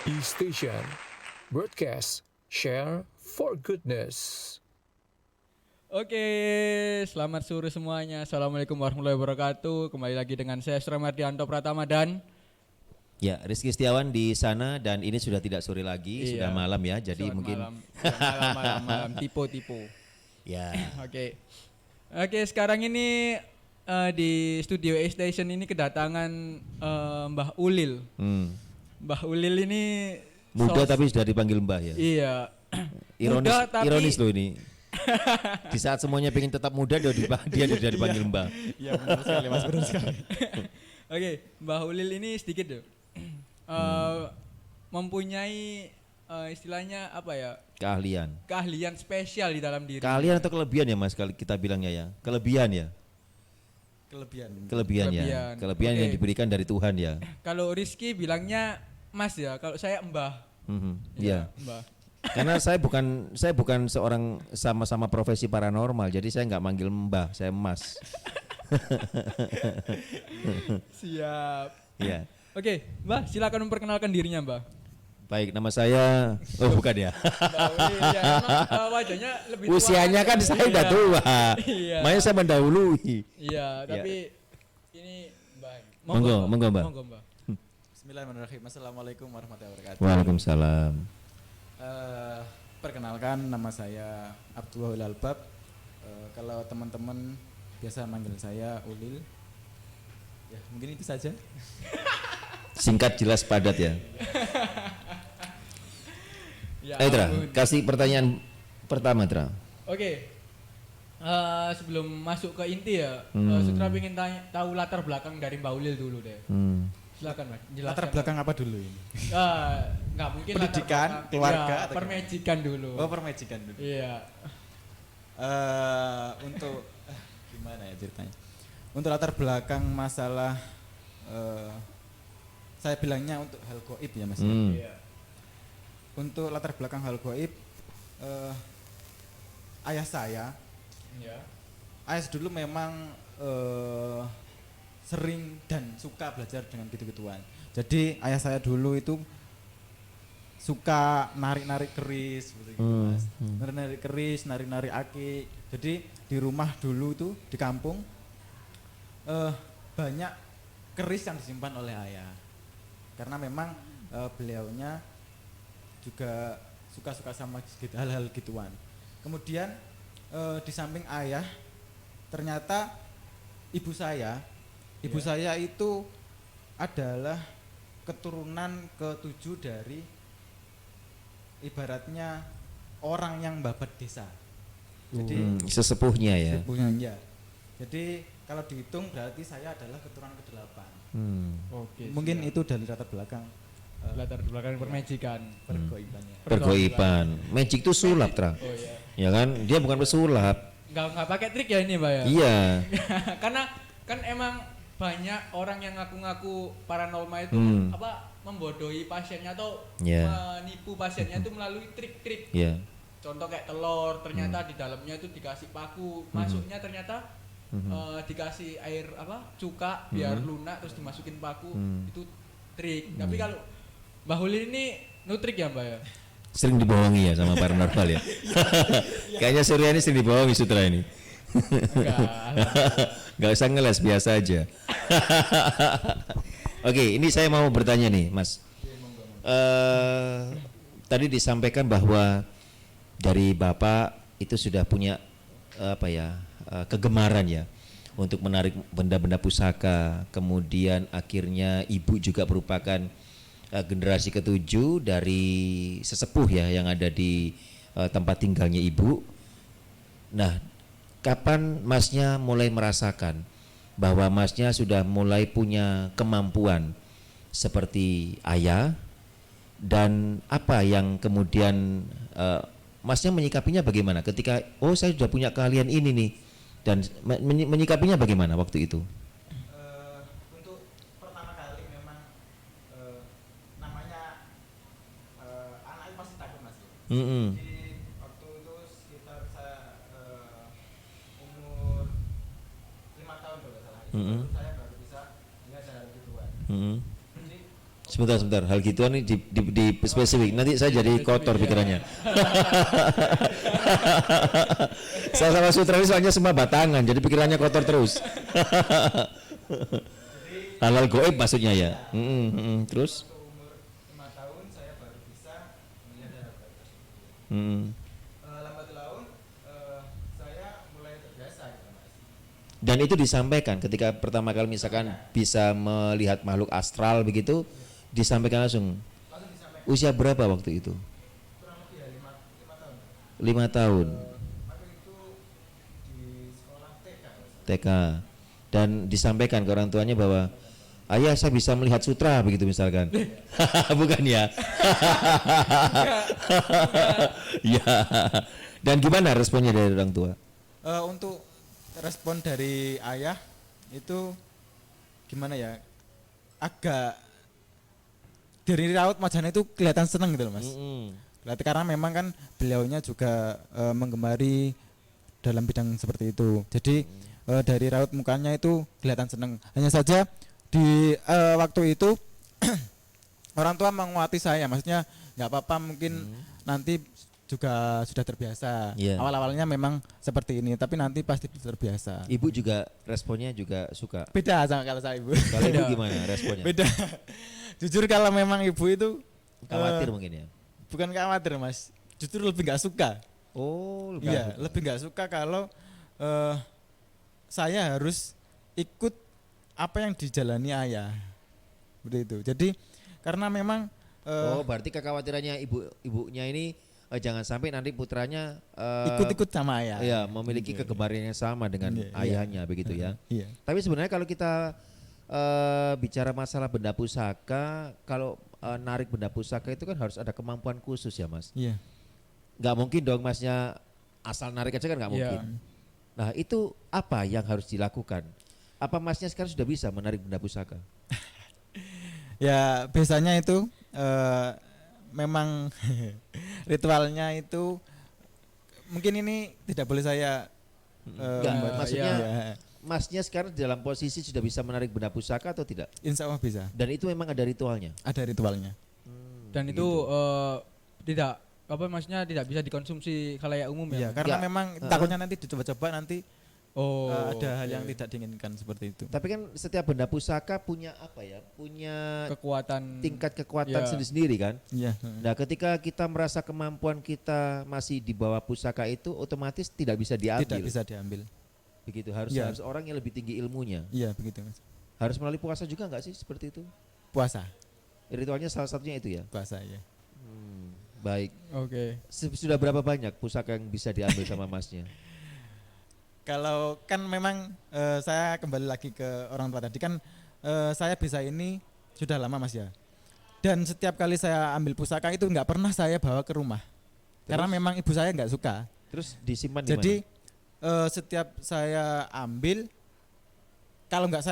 E-Station Broadcast Share for Goodness. Oke, selamat sore semuanya. Assalamualaikum warahmatullahi wabarakatuh. Kembali lagi dengan saya Sura Mardianto Pratama dan Ya, Rizky Setiawan di sana dan ini sudah tidak sore lagi, Iya, sudah malam ya. Jadi selamat mungkin malam. Ya, malam tipu. ya Oke. Oke, sekarang ini di studio A Station ini kedatangan Mbah Ulil. Mbah Ulil ini muda tapi sudah dipanggil Mbah ya. Iya. Ironis, Muda, tapi ironis loh ini. Di saat semuanya pengen tetap muda dia sudah dipanggil Mbah. Iya benar sekali Mas, benar sekali. Oke, Mbah Ulil ini sedikit tuh. Mempunyai istilahnya apa ya? Keahlian spesial di dalam diri. Keahlian atau kelebihan ya Mas kalau kita bilangnya ya? Kelebihan ya? Kelebihan ya. Kelebihan yang Oke. diberikan dari Tuhan ya. Kalau Rizky bilangnya Mas ya, kalau saya Mbah. Iya. Mbah. Karena saya bukan seorang sama-sama profesi paranormal, jadi saya nggak manggil Mbah, saya Mas. Siap. Iya. Oke, Mbah, silakan memperkenalkan dirinya, Mbah. Baik, nama saya bukan ya. Mbah Ulil ya, emang, wajahnya lebih tua. Usianya kan saya udah Iya. tua. Iya. Makanya saya mendahului. Iya, tapi ini Mbah. Monggo, Mbah. Monggo, Mbah. Bismillahirrahmanirrahim. Assalamualaikum warahmatullahi wabarakatuh. Waalaikumsalam. Perkenalkan, nama saya Abdullah Albab. Kalau teman-teman biasa manggil saya Ulil. Ya, mungkin itu saja. Singkat, jelas, padat ya. Ya Tra, ampun. kasih pertanyaan pertama, Tra. Oke. Sebelum masuk ke inti ya, Sutra ingin tahu latar belakang dari Mbak Ulil dulu deh. Silakan, Mas. Jelaskan. Latar belakang apa dulu ini? Nggak mungkin Pendidikan, latar belakang. keluarga, Ya, atau permejikan dulu. Oh, permejikan dulu. Iya. Untuk gimana ya ceritanya? Untuk latar belakang masalah saya bilangnya untuk hal goib ya Mas. Iya. Untuk latar belakang hal goib, ayah saya Iya. dulu memang sering dan suka belajar dengan gitu-gituan. Jadi ayah saya dulu itu suka narik-narik keris begitu Mas. Narik-narik keris, narik-narik aki. Jadi di rumah dulu itu di kampung banyak keris yang disimpan oleh ayah. Karena memang beliaunya juga suka-suka sama gitu, hal-hal gituan. Kemudian di samping ayah ternyata ibu saya itu adalah keturunan ke-7 dari ibaratnya orang yang babat desa. Jadi Sesepuhnya ya. sepupunya. Jadi kalau dihitung berarti saya adalah keturunan ke-8. Oke. Mungkin siap. itu dari latar belakang latar belakang permejikan. pergoibannya. Pergoiban. Magic itu sulap, Tra. Oh iya. Ya kan? Dia bukan pesulap. Nggak pakai trik ya ini, Mbak ya? Iya. Karena kan emang banyak orang yang ngaku-ngaku paranormal itu membodohi pasiennya atau Yeah. menipu pasiennya itu melalui trik-trik. Iya. Contoh kayak telur, ternyata di dalamnya itu dikasih paku, masuknya ternyata dikasih air cuka biar lunak terus dimasukin paku, itu trik. Tapi kalau Mbah Ulil ini nutrik ya, Mbak ya? Sering dibohongi ya sama paranormal ya. Kayaknya Surya ini sering dibohongi Sutra ini. Gak usah ngeles, biasa aja. Oke, ini saya mau bertanya nih, Mas. Tadi disampaikan bahwa dari Bapak itu sudah punya kegemaran ya untuk menarik benda-benda pusaka. Kemudian akhirnya Ibu juga merupakan generasi ke-7 dari sesepuh ya yang ada di tempat tinggalnya Ibu. Nah, kapan Masnya mulai merasakan bahwa Masnya sudah mulai punya kemampuan seperti ayah, dan apa yang kemudian Masnya menyikapinya bagaimana ketika saya sudah punya keahlian ini nih, dan menyikapinya bagaimana waktu itu? Untuk pertama kali memang namanya anak itu pasti takut Mas. Jadi waktu itu sekitar saya umur 5 tahun kalau nggak salah. Itu saya baru bisa lihat hal gituan. Jadi Sebentar. Hal gituan ini di spesifik. Nanti saya jadi kotor pikirannya. Saya sama Sutra ini soalnya semua batangan, jadi pikirannya kotor terus. Halal goib maksudnya ya. Terus? Umur 5 tahun saya baru bisa melihat hal gaib tersebut. Lambat laun saya mulai terbiasa gitu Mas. Dan itu disampaikan ketika pertama kali misalkan bisa melihat makhluk astral begitu, disampaikan langsung. Usia berapa waktu itu? Kurang lebih ya 5 tahun. 5 tahun. Waktu itu di sekolah TK. TK. Dan disampaikan ke orang tuanya bahwa ayah saya bisa melihat sutra begitu misalkan. Bukan ya? Ya. Dan gimana responnya dari orang tua? Untuk respon dari ayah itu gimana ya? Agak dari raut wajahnya itu kelihatan seneng gitu loh Mas. Kelihatan karena memang kan beliaunya juga menggemari dalam bidang seperti itu. Jadi dari raut mukanya itu kelihatan seneng. Hanya saja di waktu itu orang tua menguati saya, maksudnya nggak apa-apa mungkin nanti juga sudah terbiasa. Iya. Awal-awalnya memang seperti ini, tapi nanti pasti terbiasa. Ibu juga responnya juga suka. Beda sama kalau saya ibu. Kalau ibu gimana responnya? Beda. Jujur kalau memang ibu itu Khawatir mungkin ya. bukan khawatir Mas, justru lebih nggak suka. Oh, Iya, lebih nggak suka kalau saya harus ikut apa yang dijalani ayah. Seperti itu. Jadi karena memang berarti kekhawatirannya ibunya ini jangan sampai nanti putranya ikut-ikut sama ayah. ya memiliki kegemaran yang sama dengan Iya, ayahnya begitu ya. Iya. Tapi sebenarnya kalau kita bicara masalah benda pusaka, kalau narik benda pusaka itu kan harus ada kemampuan khusus ya Mas. Iya. Nggak mungkin dong Masnya asal narik aja kan nggak Iya. mungkin. Nah itu apa yang harus dilakukan? Apa Masnya sekarang sudah bisa menarik benda pusaka? Ya biasanya itu memang ritualnya itu mungkin ini tidak boleh saya Enggak, maksudnya ya, Masnya sekarang dalam posisi sudah bisa menarik benda pusaka atau tidak? insya Allah bisa. Dan itu memang ada ritualnya. Ada ritualnya. Dan itu Gitu. tidak apa maksudnya tidak bisa dikonsumsi khalayak umum Iya, ya. karena Enggak. memang takutnya nanti dicoba-coba nanti Oh. ada hal yang iya. tidak diinginkan seperti itu. Tapi kan setiap benda pusaka punya apa ya? Punya Kekuatan tingkat kekuatan ya. sendiri-sendiri kan? Iya. Nah, ketika kita merasa kemampuan kita masih di bawah pusaka itu otomatis tidak bisa diambil. Tidak bisa diambil. Begitu harus Iya. harus orang yang lebih tinggi ilmunya. Iya begitu Mas. Harus melalui puasa juga nggak sih seperti itu? Puasa, Ritualnya salah satunya itu ya. puasa ya. Baik. Oke. Sudah berapa banyak pusaka yang bisa diambil sama Masnya? Kalau kan memang saya kembali lagi ke orang tua tadi kan saya bisa ini sudah lama Mas ya. Dan setiap kali saya ambil pusaka itu nggak pernah saya bawa ke rumah. Karena memang ibu saya nggak suka. Terus disimpan di Jadi mana? setiap saya ambil kalau nggak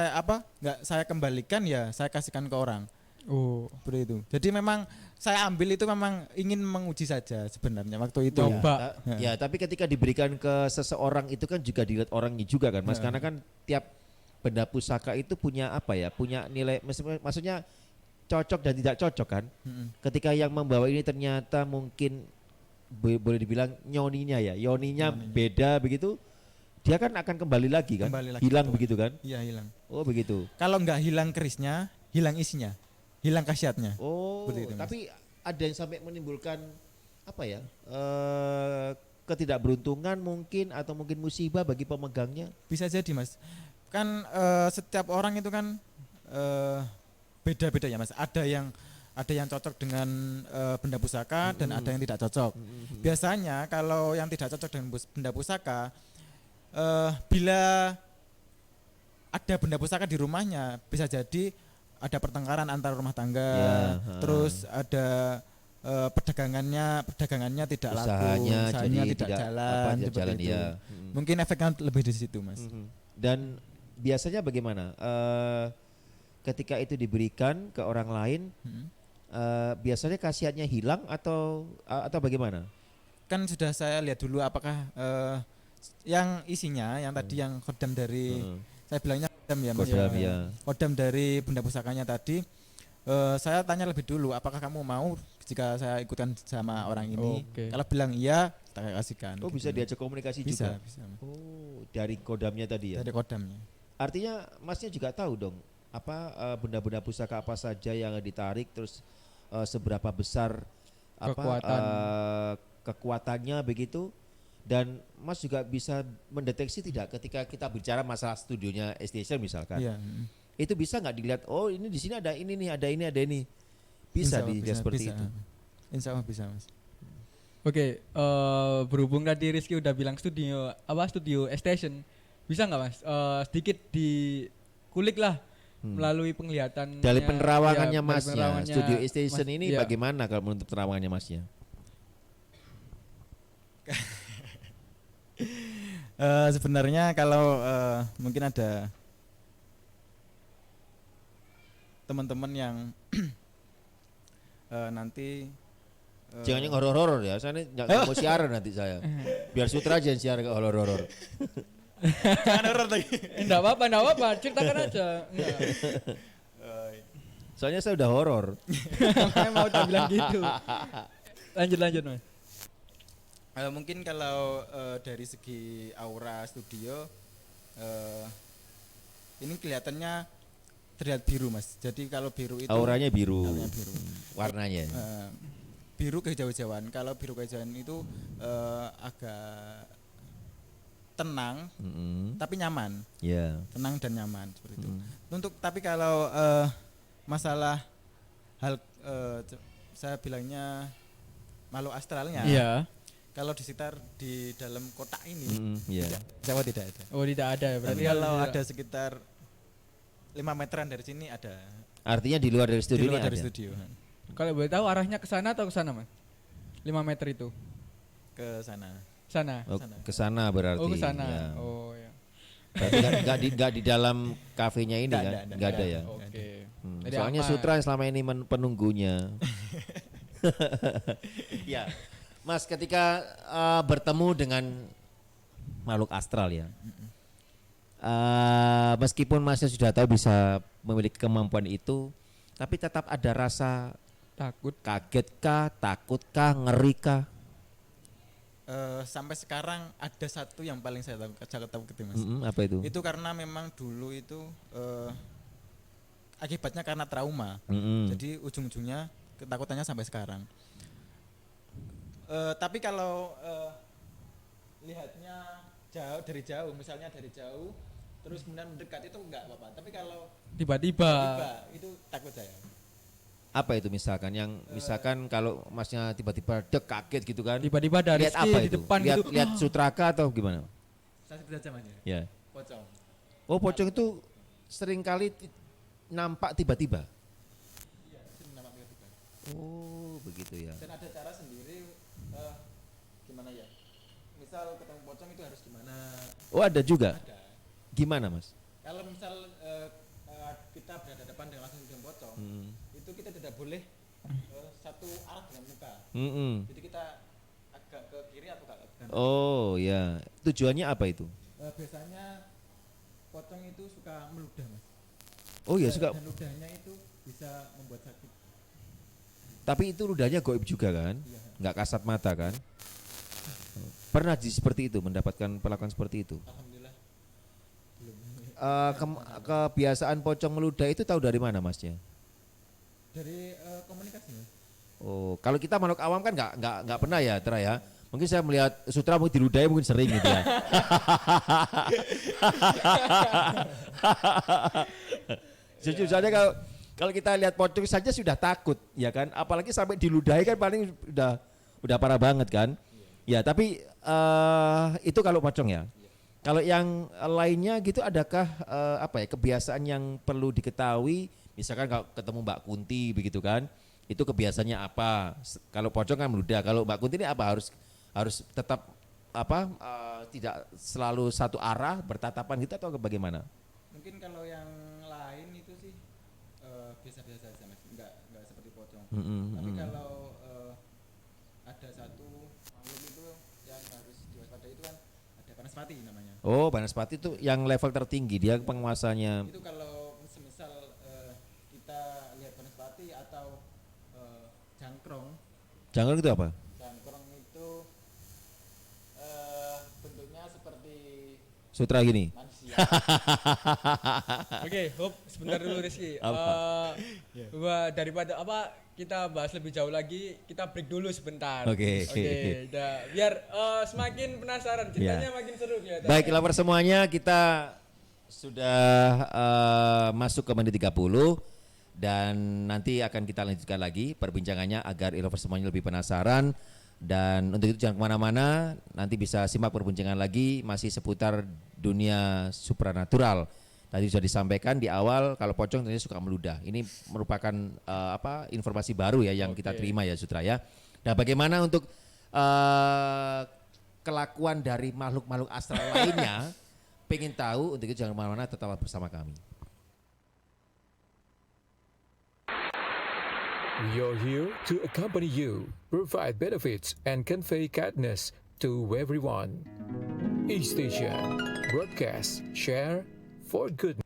saya kembalikan ya saya kasihkan ke orang. Oh. Seperti itu. Jadi memang saya ambil itu memang ingin menguji saja sebenarnya waktu itu. Coba. Ya, tapi ketika diberikan ke seseorang itu kan juga dilihat orangnya juga kan Mas. Ya. Karena kan tiap benda pusaka itu punya apa ya? Punya nilai maksudnya cocok dan tidak cocok kan. Ketika yang membawa ini ternyata mungkin boleh dibilang nyoninya ya, yoninya beda begitu, dia kan akan kembali lagi kan, Kembali lagi, hilang betul. begitu kan. Iya hilang. Oh begitu. Kalau nggak hilang kerisnya, hilang isinya, hilang khasiatnya. Oh Seperti itu, Mas. tapi ada yang sampai menimbulkan apa ya, ketidakberuntungan mungkin atau mungkin musibah bagi pemegangnya. Bisa jadi Mas. Kan setiap orang itu kan beda-beda ya Mas. Ada yang cocok dengan benda pusaka dan ada yang tidak cocok. Biasanya kalau yang tidak cocok dengan benda pusaka, bila ada benda pusaka di rumahnya, bisa jadi ada pertengkaran antar rumah tangga, Ya, terus ada perdagangannya tidak laku, Usahanya jadi tidak tidak jalan, tidak seperti jalan, itu. ya. Mungkin efeknya lebih di situ Mas. Dan biasanya bagaimana? Ketika itu diberikan ke orang lain, biasanya khasiatnya hilang atau bagaimana? Kan sudah saya lihat dulu apakah yang isinya yang tadi yang kodam dari saya bilangnya kodam ya Mas. Kodam, ya. Kodam dari benda pusakanya tadi Saya tanya lebih dulu, apakah kamu mau jika saya ikutkan sama orang ini? Oke. Kalau bilang iya, kita kasihkan. Oh, gitu. bisa diajak komunikasi Bisa, juga. bisa. Oh, dari kodamnya tadi ya. Dari kodamnya. Artinya Masnya juga tahu dong apa benda-benda pusaka apa saja yang ditarik, terus seberapa besar apa Kekuatan. kekuatannya begitu, dan Mas juga bisa mendeteksi tidak ketika kita bicara masalah studionya Station misalkan. Iya. Itu bisa nggak dilihat, oh ini di sini ada ini nih, ada ini, ada ini. Bisa Insya Allah dilihat seperti bisa. itu. Insya Allah bisa, Mas. Oke, berhubung tadi Rizky udah bilang studio Station, bisa nggak Mas sedikit dikulik lah melalui penglihatan Dari penerawangannya dari Masnya, penerawangannya Studio Station Mas, ini iya. bagaimana kalau menurut penerawangannya Masnya? Sebenarnya kalau mungkin ada teman-teman yang nanti Jangan yang horor-horor ya, saya nggak mau siaran nanti saya. Biar Sutra aja yang siaran ke horor-horor. jangan horor lagi. Enggak apa-apa, ceritakan aja. Enggak. Soalnya saya udah horor. Saya mau tak bilang gitu. Lanjut Mas. Mungkin kalau dari segi aura studio ini kelihatannya terlihat biru, Mas. Jadi kalau biru itu Auranya biru, auranya biru. warnanya. Biru kehijau-hijauan. Kalau biru kehijauan itu agak tenang tapi nyaman. Ya. Tenang dan nyaman seperti itu. Tapi kalau masalah hal saya bilangnya makhluk astralnya. Iya. Kalau di sekitar di dalam kotak ini Iya. Jawa tidak ada. Oh, tidak ada ya berarti. Tapi kalau ada sekitar 5 meteran dari sini ada. Artinya di luar dari Di studio luar ini dari ada. studio. Kalau boleh tahu arahnya ke sana atau ke sana, Mas? 5 meter itu. Ke sana. Sana. Oh, ke sana berarti. Oh, ke sana. Ya. Oh, ya. Berarti nggak di dalam kafenya ini kan? Nggak ada ya. Oke. Hmm, Jadi soalnya aman. Sutra yang selama ini penunggunya. Ya, Mas, ketika bertemu dengan makhluk astral ya, meskipun Masnya sudah tahu bisa memiliki kemampuan itu, tapi tetap ada rasa Takut. kaget kah, takut kah, ngeri kah? Sampai sekarang ada satu yang paling saya tahu gitu, Mas. Apa itu? Itu karena memang dulu itu akibatnya karena trauma. Jadi ujung-ujungnya ketakutannya sampai sekarang. Tapi kalau lihatnya dari jauh, misalnya dari jauh, terus kemudian mendekat itu enggak apa-apa. Tapi kalau Tiba-tiba. itu takut saya. Apa itu misalkan kalau Masnya tiba-tiba dek kaget gitu kan? Tiba-tiba dari Lihat apa di itu? depan lihat, gitu. lihat Sutraka atau gimana? Saya sebut saja, Mas. Ya. Pocong. Oh, pocong itu sering kali nampak tiba-tiba. Iya, sering nampak tiba-tiba. Oh, begitu ya. Dan ada cara sendiri gimana ya? Misal ketemu pocong itu harus gimana? Oh, ada juga. Ada. Gimana, Mas? Kalau misal kita berhadapan dengan langsung dengan pocong, itu kita tidak boleh satu arah dengan muka. Jadi kita agak ke kiri atau ke kanan. Oh, ya. Tujuannya apa itu? Biasanya pocong itu suka meludah, Mas. Oh ya, suka. Dan ludahnya itu bisa membuat sakit. Tapi itu ludahnya goib juga kan? Iya. Nggak kasat mata kan? Pernah seperti itu, mendapatkan perlakuan seperti itu? Alhamdulillah. Belum. Kebiasaan pocong meludah itu tahu dari mana, Masnya? Dari komunikasi, Mas. Oh, kalau kita makhluk awam kan nggak pernah ya, Tra ya. Mungkin saya melihat Sutra mungkin diludahi mungkin sering gitu ya. Jujur saja kalau kita lihat pocong saja sudah takut, ya kan? Apalagi sampai diludahi kan paling udah parah banget kan? Ya, tapi itu kalau pocong ya. Kalau yang lainnya gitu adakah apa ya kebiasaan yang perlu diketahui? Misalkan kalau ketemu Mbak Kunti begitu kan? Itu kebiasaannya apa? Kalau pocong kan meludah. Kalau Mbak Kunti ini apa harus tetap apa tidak selalu satu arah bertatapan gitu atau bagaimana? Mungkin kalau yang lain itu sih biasa-biasa saja, Mas. Enggak seperti pocong. Tapi kalau ada satu makhluk itu yang harus diwaspadai itu kan ada Banaspati namanya. Oh, Banaspati itu yang level tertinggi, dia penguasanya. Itu kalau semisal kita lihat Banaspati Jangkrik itu apa? Jangkrik itu bentuknya seperti Sutra gini. manusia. Oke, Hop, sebentar dulu Rizky. Apa? Daripada kita bahas lebih jauh lagi, kita break dulu sebentar. Oke. Biar semakin penasaran, ceritanya makin seru ya. Baik, lover semuanya, kita sudah masuk ke menit 30 dan nanti akan kita lanjutkan lagi perbincangannya agar lover semuanya lebih penasaran. Dan untuk itu jangan kemana-mana, nanti bisa simak perbincangan lagi masih seputar dunia supranatural. Tadi sudah disampaikan di awal kalau pocong ternyata suka meludah. Ini merupakan informasi baru ya yang kita terima ya Sutra ya. Nah bagaimana untuk kelakuan dari makhluk-makhluk astral lainnya? Pengen tahu, untuk itu jangan kemana-mana, tetaplah bersama kami. We are here to accompany you, provide benefits, and convey kindness to everyone. E-Station, broadcast, share, for goodness.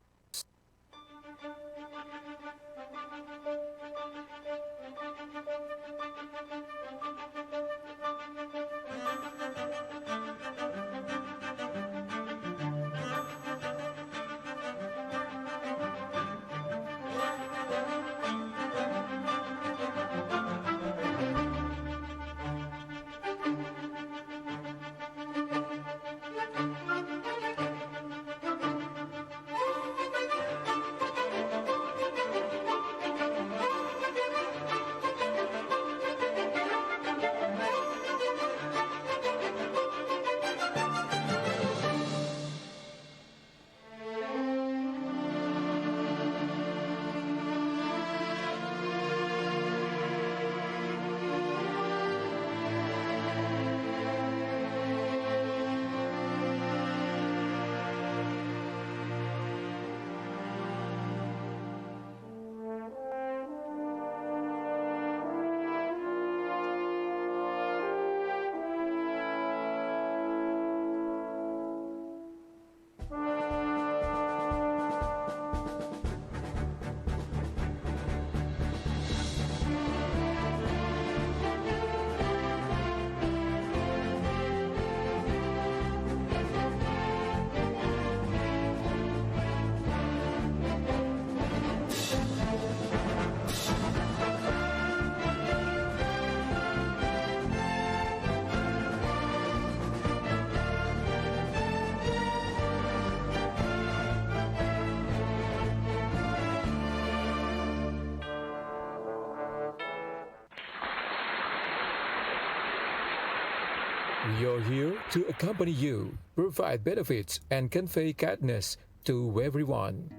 We are here to accompany you, provide benefits, and convey kindness to everyone.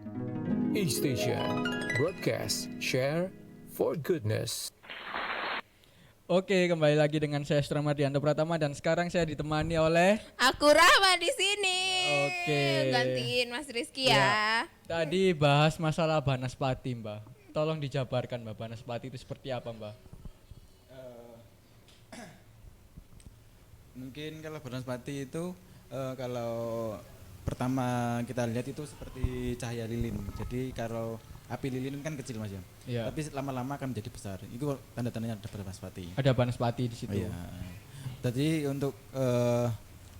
E-Station, broadcast, share, for goodness. Oke, kembali lagi dengan saya Stra Mardianto Pratama dan sekarang saya ditemani oleh Aku Rahma di sini. Oke. Gantiin Mas Rizky ya. Tadi bahas masalah Banaspati, Mbak. Tolong dijabarkan, Mbak, Banaspati itu seperti apa, Mbak? Mungkin kalau Banaspati itu kalau pertama kita lihat itu seperti cahaya lilin. Jadi kalau api lilin kan kecil Mas ya. Iya. Tapi lama-lama akan menjadi besar. Itu tanda-tandanya ada Banaspati. Ada Banaspati di situ. Iya. Jadi untuk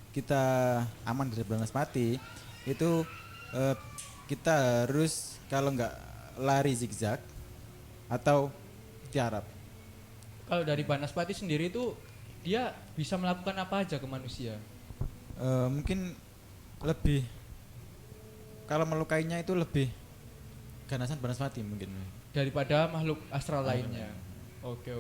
kita aman dari Banaspati itu kita harus kalau nggak lari zigzag atau tiarap. Kalau dari Banaspati sendiri itu dia bisa melakukan apa aja ke manusia? Mungkin lebih kalau melukainya itu lebih ganasan Banaspati mungkin Daripada makhluk astral lainnya. Oke.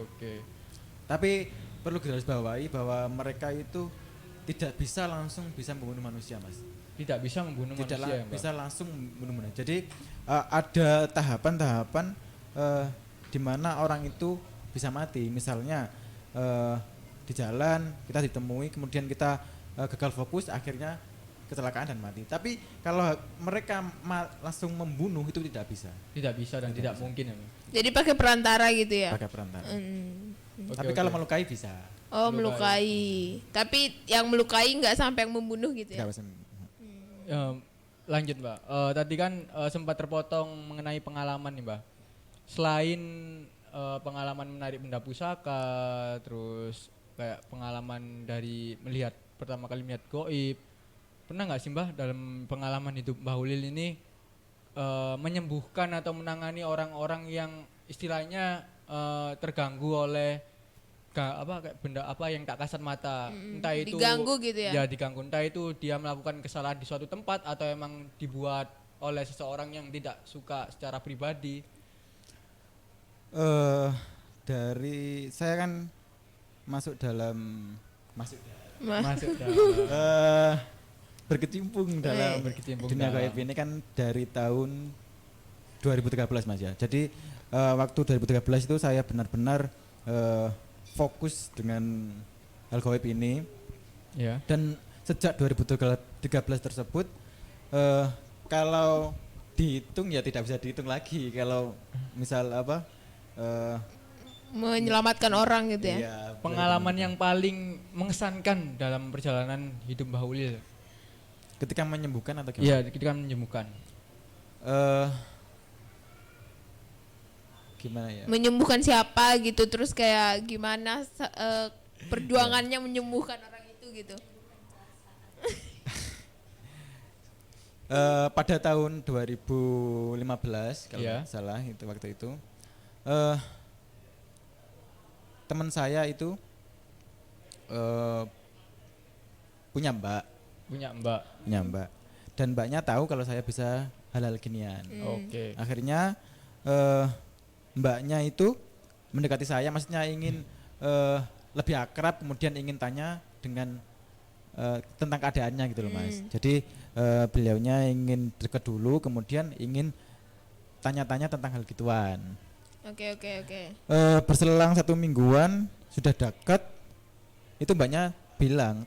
tapi perlu digarisbawahi bahwa mereka itu tidak bisa langsung bisa membunuh manusia Mas, Tidak bisa membunuh tidak manusia, ya, Mbak? bisa langsung membunuh manusia. Jadi ada tahapan-tahapan di mana orang itu bisa mati. Misalnya di jalan kita ditemui kemudian kita gagal fokus akhirnya kecelakaan dan mati. Tapi kalau mereka langsung membunuh itu tidak bisa. Tidak bisa dan tidak mungkin ya, Mbak? Jadi pakai perantara gitu ya. Pakai perantara. Tapi Oke, kalau oke. melukai bisa. Oh, melukai. Tapi yang melukai nggak sampai yang membunuh gitu ya. Tidak bisa. Lanjut, Mbak. Tadi kan sempat terpotong mengenai pengalaman nih, Mbak. Selain pengalaman menarik benda pusaka, terus kayak pengalaman dari melihat pertama kali melihat goib. Pernah nggak sih Mbah dalam pengalaman hidup Mbah Ulil ini menyembuhkan atau menangani orang-orang yang istilahnya terganggu oleh kayak benda apa yang tak kasat mata, entah itu diganggu gitu ya? Ya diganggu, entah itu dia melakukan kesalahan di suatu tempat atau emang dibuat oleh seseorang yang tidak suka secara pribadi. Dari saya kan masuk dalam Masuk berkecimpung dalam dunia gaib ini kan dari tahun 2013 Mas ya. Jadi waktu 2013 itu saya benar-benar fokus dengan hal gaib ini. Ya. Dan sejak 2013 tersebut kalau dihitung ya tidak bisa dihitung lagi. Kalau misal Menyelamatkan orang gitu ya? iya, Pengalaman yang paling mengesankan dalam perjalanan hidup Mbah Ulil. ketika menyembuhkan atau gimana? Iya, ketika menyembuhkan. Gimana ya? Menyembuhkan siapa gitu, terus kayak gimana perjuangannya menyembuhkan orang itu gitu. Pada tahun 2015 kalau Iya. nggak salah itu waktu itu teman saya itu punya mbak dan mbaknya tahu kalau saya bisa hal-hal ginian. Oke. Akhirnya mbaknya itu mendekati saya, maksudnya ingin lebih akrab, kemudian ingin tanya dengan tentang keadaannya gitu loh Mas. Jadi beliaunya ingin dekat dulu, kemudian ingin tanya-tanya tentang hal gituan. Oke. Berselang 1 mingguan sudah dekat, itu mbaknya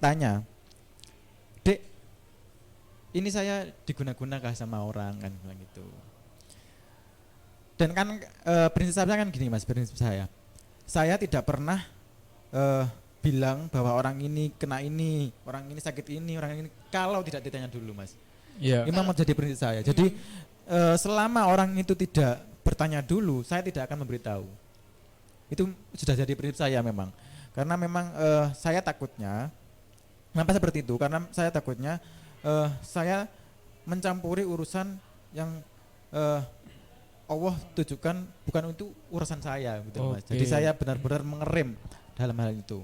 tanya, "Dek, ini saya diguna-gunakan sama orang," kan bilang gitu. Dan kan prinsip saya kan gini Mas, prinsip saya tidak pernah bilang bahwa orang ini kena ini, orang ini sakit ini, orang ini kalau tidak ditanya dulu Mas. Iya. Ini memang menjadi prinsip saya. Jadi selama orang itu tidak bertanya dulu, saya tidak akan memberitahu. Itu sudah jadi prinsip saya memang. Karena memang saya takutnya, kenapa seperti itu? Karena saya takutnya saya mencampuri urusan yang Allah tujukan bukan untuk urusan saya gitu Mas. Jadi saya benar-benar mengerem dalam hal itu.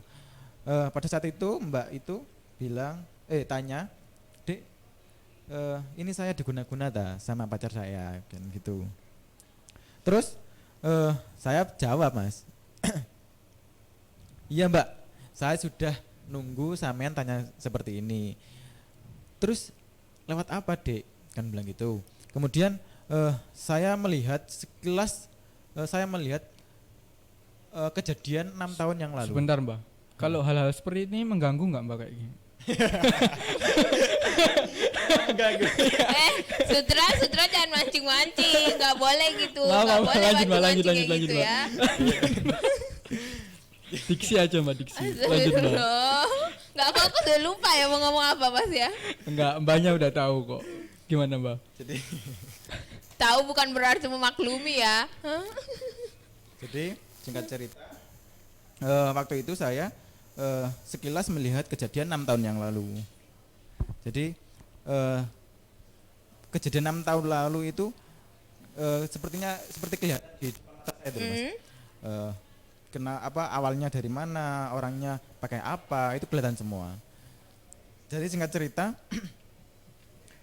Pada saat itu mbak itu bilang, tanya, "Dek, ini saya diguna-guna sama pacar saya," kan gitu. Terus saya jawab Mas, "Iya mbak, saya sudah nunggu sampean tanya seperti ini." "Terus lewat apa Dek?" kan bilang gitu. Kemudian saya melihat sekilas, saya melihat kejadian 6 tahun yang lalu. Sebentar Mbak, kalau hal-hal seperti ini mengganggu nggak Mbak kayak gini? Sutra jangan mancing-mancing, nggak boleh gitu, Maaf, nggak maaf, boleh lanjut, Mbak, mancing-mancing kayak lanjut, gitu Mbak. ya. Diksi aja Mbak, diksi. Lanjut Mbak. Astagfirullah. Nggak apa-apa, udah lupa ya mau ngomong apa Mas ya. Enggak, Mbaknya udah tahu kok. Gimana Mbak? Jadi Tahu bukan berarti memaklumi ya. Hah? Jadi singkat cerita, waktu itu saya sekilas melihat kejadian 6 tahun yang lalu. Jadi kejadian 6 tahun lalu itu sepertinya seperti kelihatan di mata saya itu Mas. Kena apa, awalnya dari mana, orangnya pakai apa, itu kelihatan semua. Jadi singkat cerita,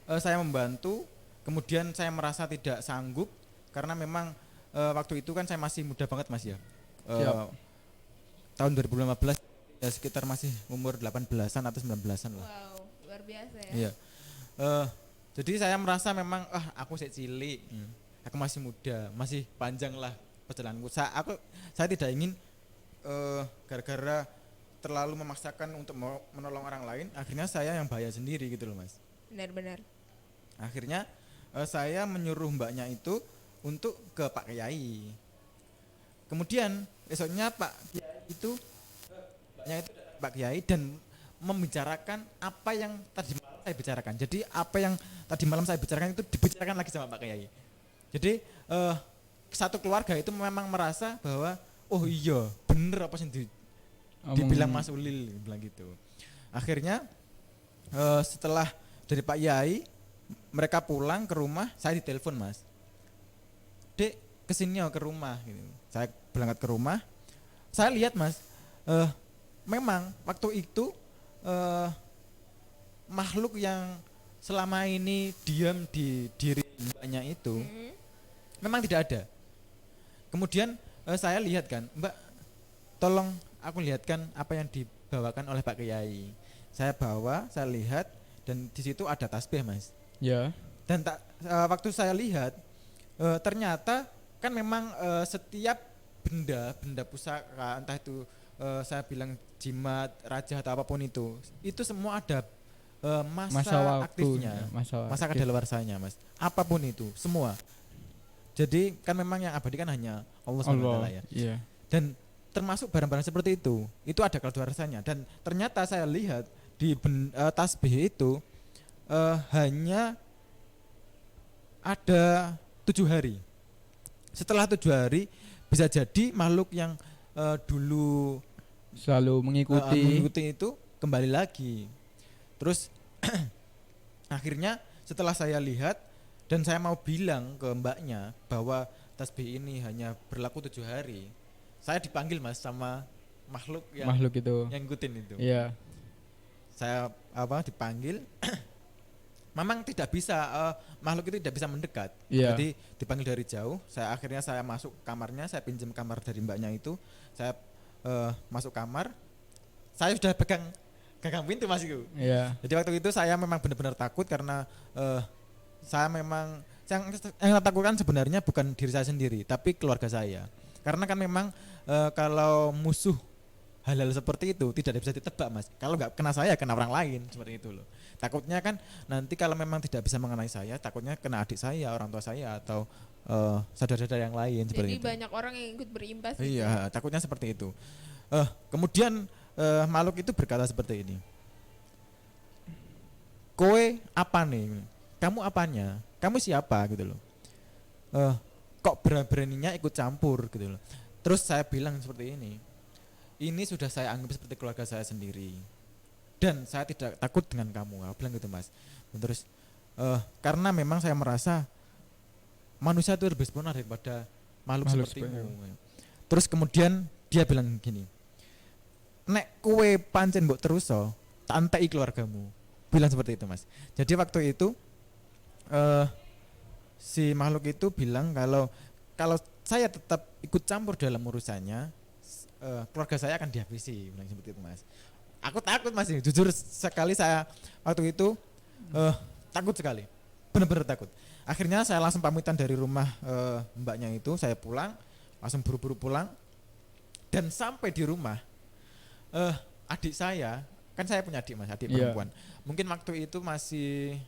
saya membantu, kemudian saya merasa tidak sanggup karena memang waktu itu kan saya masih muda banget Mas ya. Tahun 2015 ya, sekitar masih umur 18-an atau 19-an lah. Wow, luar biasa ya. Iya. Jadi saya merasa memang aku cilik, aku masih muda, masih panjang lah perjalananku. Saya tidak ingin gara-gara terlalu memaksakan untuk menolong orang lain, akhirnya saya yang bahaya sendiri gitu loh Mas. Benar-benar. Akhirnya saya menyuruh mbaknya itu untuk ke Pak Kiai. Kemudian esoknya Pak Kiai itu Pak Kiai dan membicarakan apa yang tadi malam saya bicarakan. Jadi apa yang tadi malam saya bicarakan itu dibicarakan lagi sama Pak Kiai. Jadi satu keluarga itu memang merasa bahwa oh iya bener apa sih dibilang Mas Ulil bilang gitu. Akhirnya setelah dari Pak Yai mereka pulang ke rumah, saya ditelepon, Mas. Dek, kesini ke rumah gitu. Saya berangkat ke rumah. Saya lihat, Mas, memang waktu itu makhluk yang selama ini diam di diri mbaknya itu memang tidak ada. Kemudian saya lihat kan, Mbak, tolong aku lihatkan apa yang dibawakan oleh Pak Kiai. Saya bawa, saya lihat, dan di situ ada tasbih, Mas. Ya. Dan waktu saya lihat, ternyata kan memang setiap benda pusaka, entah itu saya bilang jimat, raja atau apapun itu semua ada masa aktifnya, masa kadaluarsanya, Mas. Apapun itu, semua. Jadi kan memang yang abadi kan hanya Allah SWT ya. Iya. Dan termasuk barang-barang seperti itu ada kadaluarsanya. Dan ternyata saya lihat di tasbih itu hanya ada 7 hari. Setelah 7 hari bisa jadi makhluk yang dulu Selalu mengikuti itu kembali lagi. Terus akhirnya setelah saya lihat dan saya mau bilang ke mbaknya bahwa tasbih ini hanya berlaku 7 hari, saya dipanggil, Mas, sama makhluk itu. yang ngikutin itu. Iya. Saya dipanggil. Memang tidak bisa makhluk itu tidak bisa mendekat. Iya. Jadi dipanggil dari jauh. Akhirnya saya masuk kamarnya, saya pinjam kamar dari mbaknya itu. Saya masuk kamar. Saya sudah pegang gagang pintu, Mas itu. Iya. Jadi waktu itu saya memang benar-benar takut karena saya memang yang saya takutkan sebenarnya bukan diri saya sendiri, tapi keluarga saya. Karena kan memang kalau musuh hal-hal seperti itu tidak bisa ditebak, Mas. Kalau nggak kena saya, kena orang lain, seperti itu loh. Takutnya kan nanti kalau memang tidak bisa mengenai saya, takutnya kena adik saya, orang tua saya, atau saudara-saudara yang lain. Jadi Seperti itu. banyak orang yang ikut berimbas. Gitu. Iya, takutnya seperti itu. Kemudian makhluk itu berkata seperti ini. Kowe apa nih? Kamu apanya? Kamu siapa gitu loh? Kok beraninya ikut campur gitu loh? Terus saya bilang seperti ini. Ini sudah saya anggap seperti keluarga saya sendiri. Dan saya tidak takut dengan kamu. Aku bilang gitu, Mas. Terus karena memang saya merasa manusia itu lebih sempurna daripada makhluk sepertimu. Terus kemudian dia bilang gini. Nek kowe pancen mbok teruso, tak enteki keluargamu. Bilang seperti itu, Mas. Jadi waktu itu si makhluk itu bilang kalau saya tetap ikut campur dalam urusannya, keluarga saya akan dihabisi, bilang seperti itu, Mas. Aku takut, Mas, jujur sekali saya waktu itu takut sekali, benar-benar takut. Akhirnya saya langsung pamitan dari rumah mbaknya itu, saya pulang, langsung buru-buru pulang, dan sampai di rumah adik saya, kan saya punya adik, Mas, adik perempuan. Mungkin waktu itu masih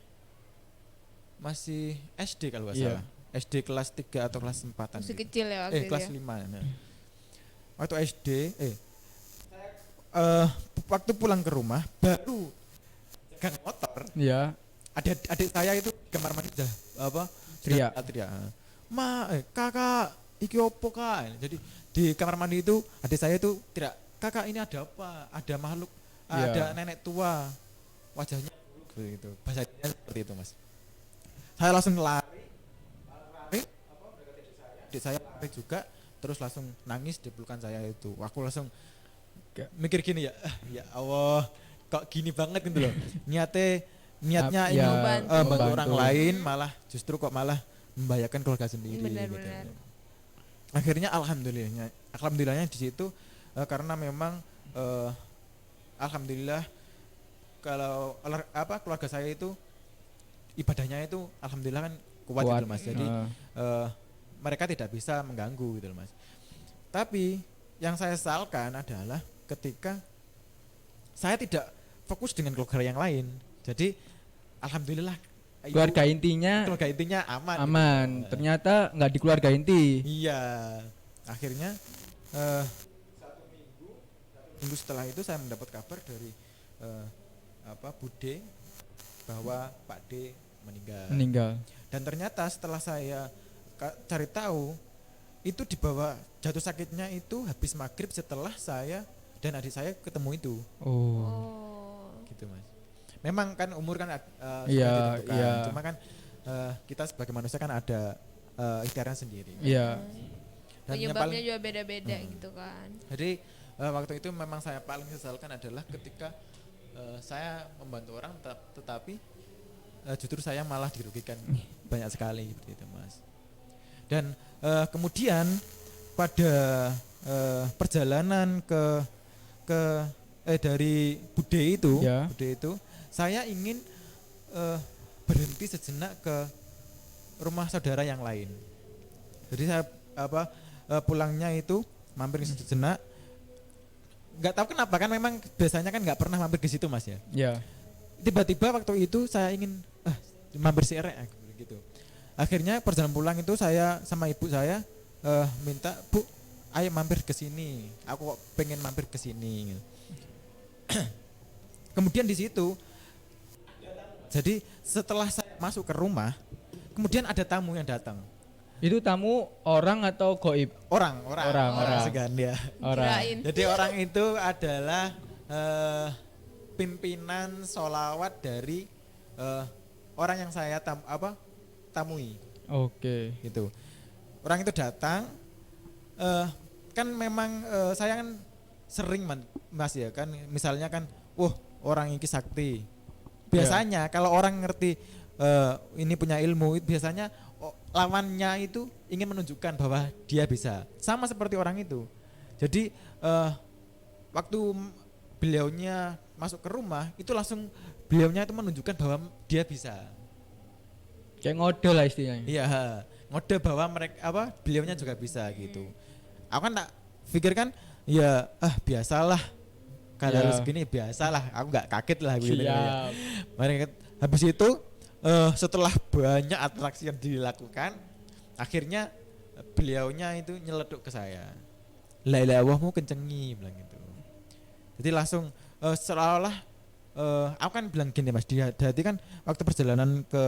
SD kalau nggak salah, SD kelas 3 atau kelas 4-an. Masih kecil ya waktu itu. Kelas 5. Nah. Waktu SD, waktu pulang ke rumah baru gang motor. Iya. Adik saya itu di kamar mandi sudah teriak. Kakak, iki opo, Kak? Jadi di kamar mandi itu adik saya itu tidak, kakak ini ada apa? Ada makhluk, ada nenek tua, wajahnya begitu. Bahasanya seperti itu, Mas. Saya langsung lari, adik saya lari juga, terus langsung nangis di pelukan saya itu. Aku langsung mikir gini, ya Allah, kok gini banget gitu loh. Niatnya ingin membantu orang lain, malah justru kok malah membahayakan keluarga sendiri. Benar-benar. Gitu. Akhirnya alhamdulillahnya di situ karena memang alhamdulillah kalau keluarga saya itu ibadahnya itu alhamdulillah kan kuat. Gitu, Mas. Jadi mereka tidak bisa mengganggu gitu, Mas. Tapi yang saya sesalkan adalah ketika saya tidak fokus dengan keluarga yang lain. Jadi alhamdulillah keluarga intinya aman. Gitu. Ternyata nggak di keluarga inti. Iya. Akhirnya 1 minggu setelah itu saya mendapat kabar dari Bude bahwa Pak D meninggal. Meninggal. Dan ternyata setelah saya cari tahu itu dibawa jatuh sakitnya itu habis maghrib setelah saya dan adik saya ketemu itu. Oh. Gitu Mas. Memang kan umur kan Iya, ditentukan. iya. Cuma kan kita sebagai manusia kan ada ikhtiarnya sendiri. Iya. Dan yang Penyebabnya paling juga beda-beda gitu kan. jadi waktu itu memang saya paling sesalkan adalah ketika saya membantu orang tetapi justru saya malah dirugikan banyak sekali seperti itu Mas. Dan kemudian pada perjalanan dari Bude itu, Ya. Bude itu saya ingin berhenti sejenak ke rumah saudara yang lain. Jadi saya pulangnya itu mampir sejenak. Nggak tahu kenapa kan memang biasanya kan nggak pernah mampir ke situ Mas ya. Ya. Tiba-tiba waktu itu saya ingin mampir si Erek gitu. Akhirnya perjalanan pulang itu saya sama ibu saya minta, Bu, ayo mampir ke sini. Aku kok pengen mampir ke sini. Kemudian di situ, jadi setelah saya masuk ke rumah, kemudian ada tamu yang datang. Itu tamu orang atau goib? Orang segan ya. Orang. Kirain. Jadi orang itu adalah pimpinan sholawat dari orang yang saya tamui Oke. gitu. Orang itu datang kan memang saya kan sering Mas ya kan misalnya kan orang ini sakti. Biasanya kalau orang ngerti ini punya ilmu itu biasanya lawannya itu ingin menunjukkan bahwa dia bisa. Sama seperti orang itu. Jadi waktu beliaunya masuk ke rumah itu langsung beliaunya itu menunjukkan bahwa dia bisa. Kayak ngode lah istilahnya. Iya, ngode bahwa mereka beliaunya juga bisa gitu. Aku kan tak pikirkan ya biasalah kalau Ya. segini biasalah, aku nggak kaget lah gitu. Siap. Mereka habis itu setelah banyak atraksi yang dilakukan, akhirnya beliaunya itu nyeleduk ke saya. La ilaha illallahmu kencengi bilang gitu. Jadi langsung seolah-olah aku kan bilang gini Mas, jadi kan waktu perjalanan ke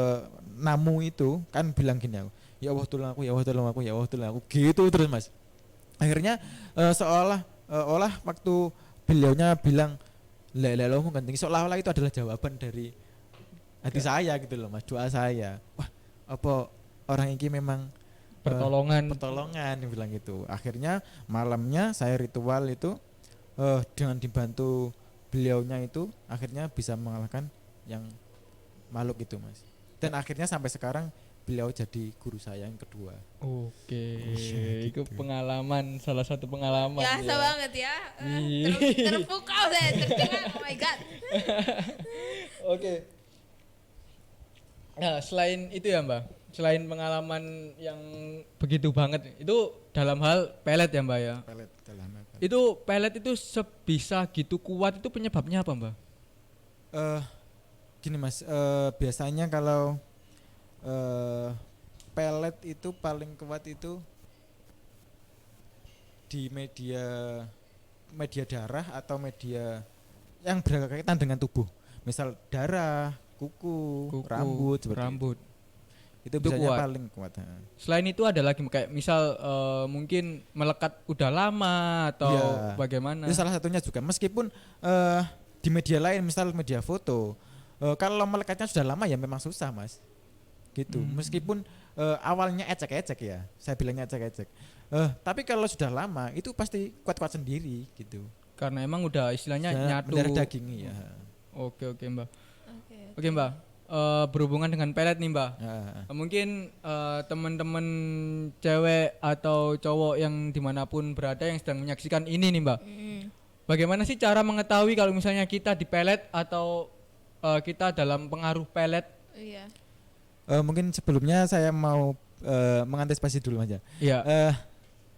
Namu itu kan bilang gini aku, ya Allah tolong aku, ya Allah tolong aku, ya Allah tolong aku, gitu terus Mas. Akhirnya olah waktu beliaunya bilang la ilaha illallahmu kencengi, seolah-olah itu adalah jawaban dari hati saya gitu loh Mas, doa saya. Wah, apa orang ini memang pertolongan bilang gitu. Akhirnya malamnya saya ritual itu dengan dibantu beliaunya itu akhirnya bisa mengalahkan yang makhluk itu Mas. Dan akhirnya sampai sekarang beliau jadi guru saya yang kedua. Oke. Iya, Itu gitu. pengalaman, salah satu pengalaman. Biasa ya. banget ya. Iya. Terpukau saya, tercengang. Oh my god. Oke. Nah, selain itu ya Mbak, selain pengalaman yang begitu banget, itu dalam hal pelet ya Mbak ya. Pelet dalam apa? Itu pelet itu sebisa gitu kuat itu penyebabnya apa Mbak? Gini Mas, biasanya kalau pelet itu paling kuat itu di media darah atau media yang berkaitan dengan tubuh. Misal darah, kuku, rambut, seperti rambut. itu Itu biasanya kuat. paling kuat. Selain itu ada lagi kayak misal mungkin melekat udah lama atau Iya. bagaimana? Itu salah satunya juga. Meskipun di media lain, misal media foto, kalau melekatnya sudah lama ya memang susah Mas. Gitu. Meskipun awalnya ecek-ecek ya, saya bilangnya ecek-ecek. Tapi kalau sudah lama itu pasti kuat-kuat sendiri gitu. Karena emang udah istilahnya Sudah nyatu. mendarah daging ya. Oke Mbak. Oke. Oke Mbak. Berhubungan dengan pelet nih Mbak. Ya. Mungkin teman-teman cewek atau cowok yang dimanapun berada yang sedang menyaksikan ini nih Mbak. Bagaimana sih cara mengetahui kalau misalnya kita di pelet atau kita dalam pengaruh pelet? Iya. Mungkin sebelumnya saya mau mengantisipasi dulu aja. Iya.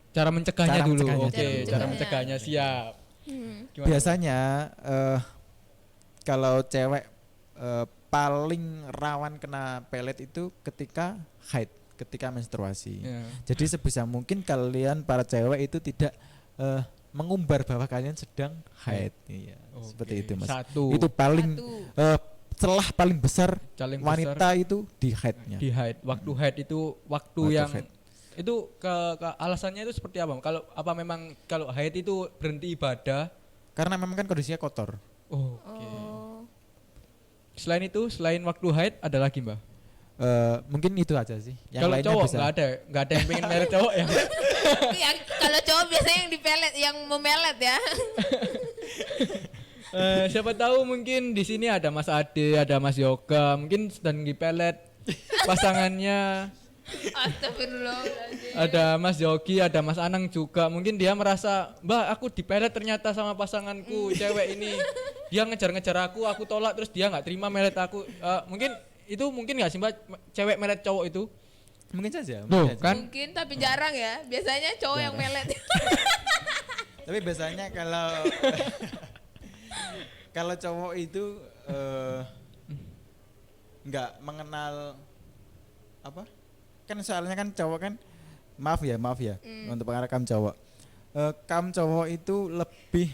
Cara mencegahnya Cara dulu. mencegahnya Oke, dulu. cara mencegahnya siap. Gimana? Biasanya kalau cewek paling rawan kena pelet itu ketika haid, ketika menstruasi. Ya. Jadi sebisa mungkin kalian para cewek itu tidak mengumbar bahwa kalian sedang haid. Iya, Oke, seperti itu Mas. satu. Itu paling celah paling besar Paling wanita besar itu di haidnya. di haid. Waktu haid itu waktu Waktu yang haid. Itu alasannya itu seperti apa? Kalau apa memang kalau haid itu berhenti ibadah? Karena memang kan kondisinya kotor. Oh, oke. Oh. Selain itu, selain waktu haid ada lagi, Mbak? Mungkin itu aja sih. Yang Kalau lainnya cowok bisa. nggak ada yang pengen melet cowok ya? Yang kalau cowok biasanya yang dipelet, yang memelet ya. Siapa tahu mungkin di sini ada Mas Ade, ada Mas Yoga, mungkin sedang dipelet pasangannya. Astagfirullahaladzim. Ada Mas Yogi, ada Mas Anang juga. Mungkin dia merasa, Mbak aku dipelet ternyata sama pasanganku cewek ini. Dia ngejar-ngejar aku tolak terus dia nggak terima melet aku. Mungkin nggak sih Mbak cewek melet cowok itu? Mungkin saja. Tuh Mungkin saja. kan? Mungkin tapi jarang ya. Biasanya cowok yang melet. Tapi biasanya kalau cowok itu nggak mengenal apa? Kan soalnya kan cowok kan maaf ya untuk pengarah kaum cowok. Kaum cowok itu lebih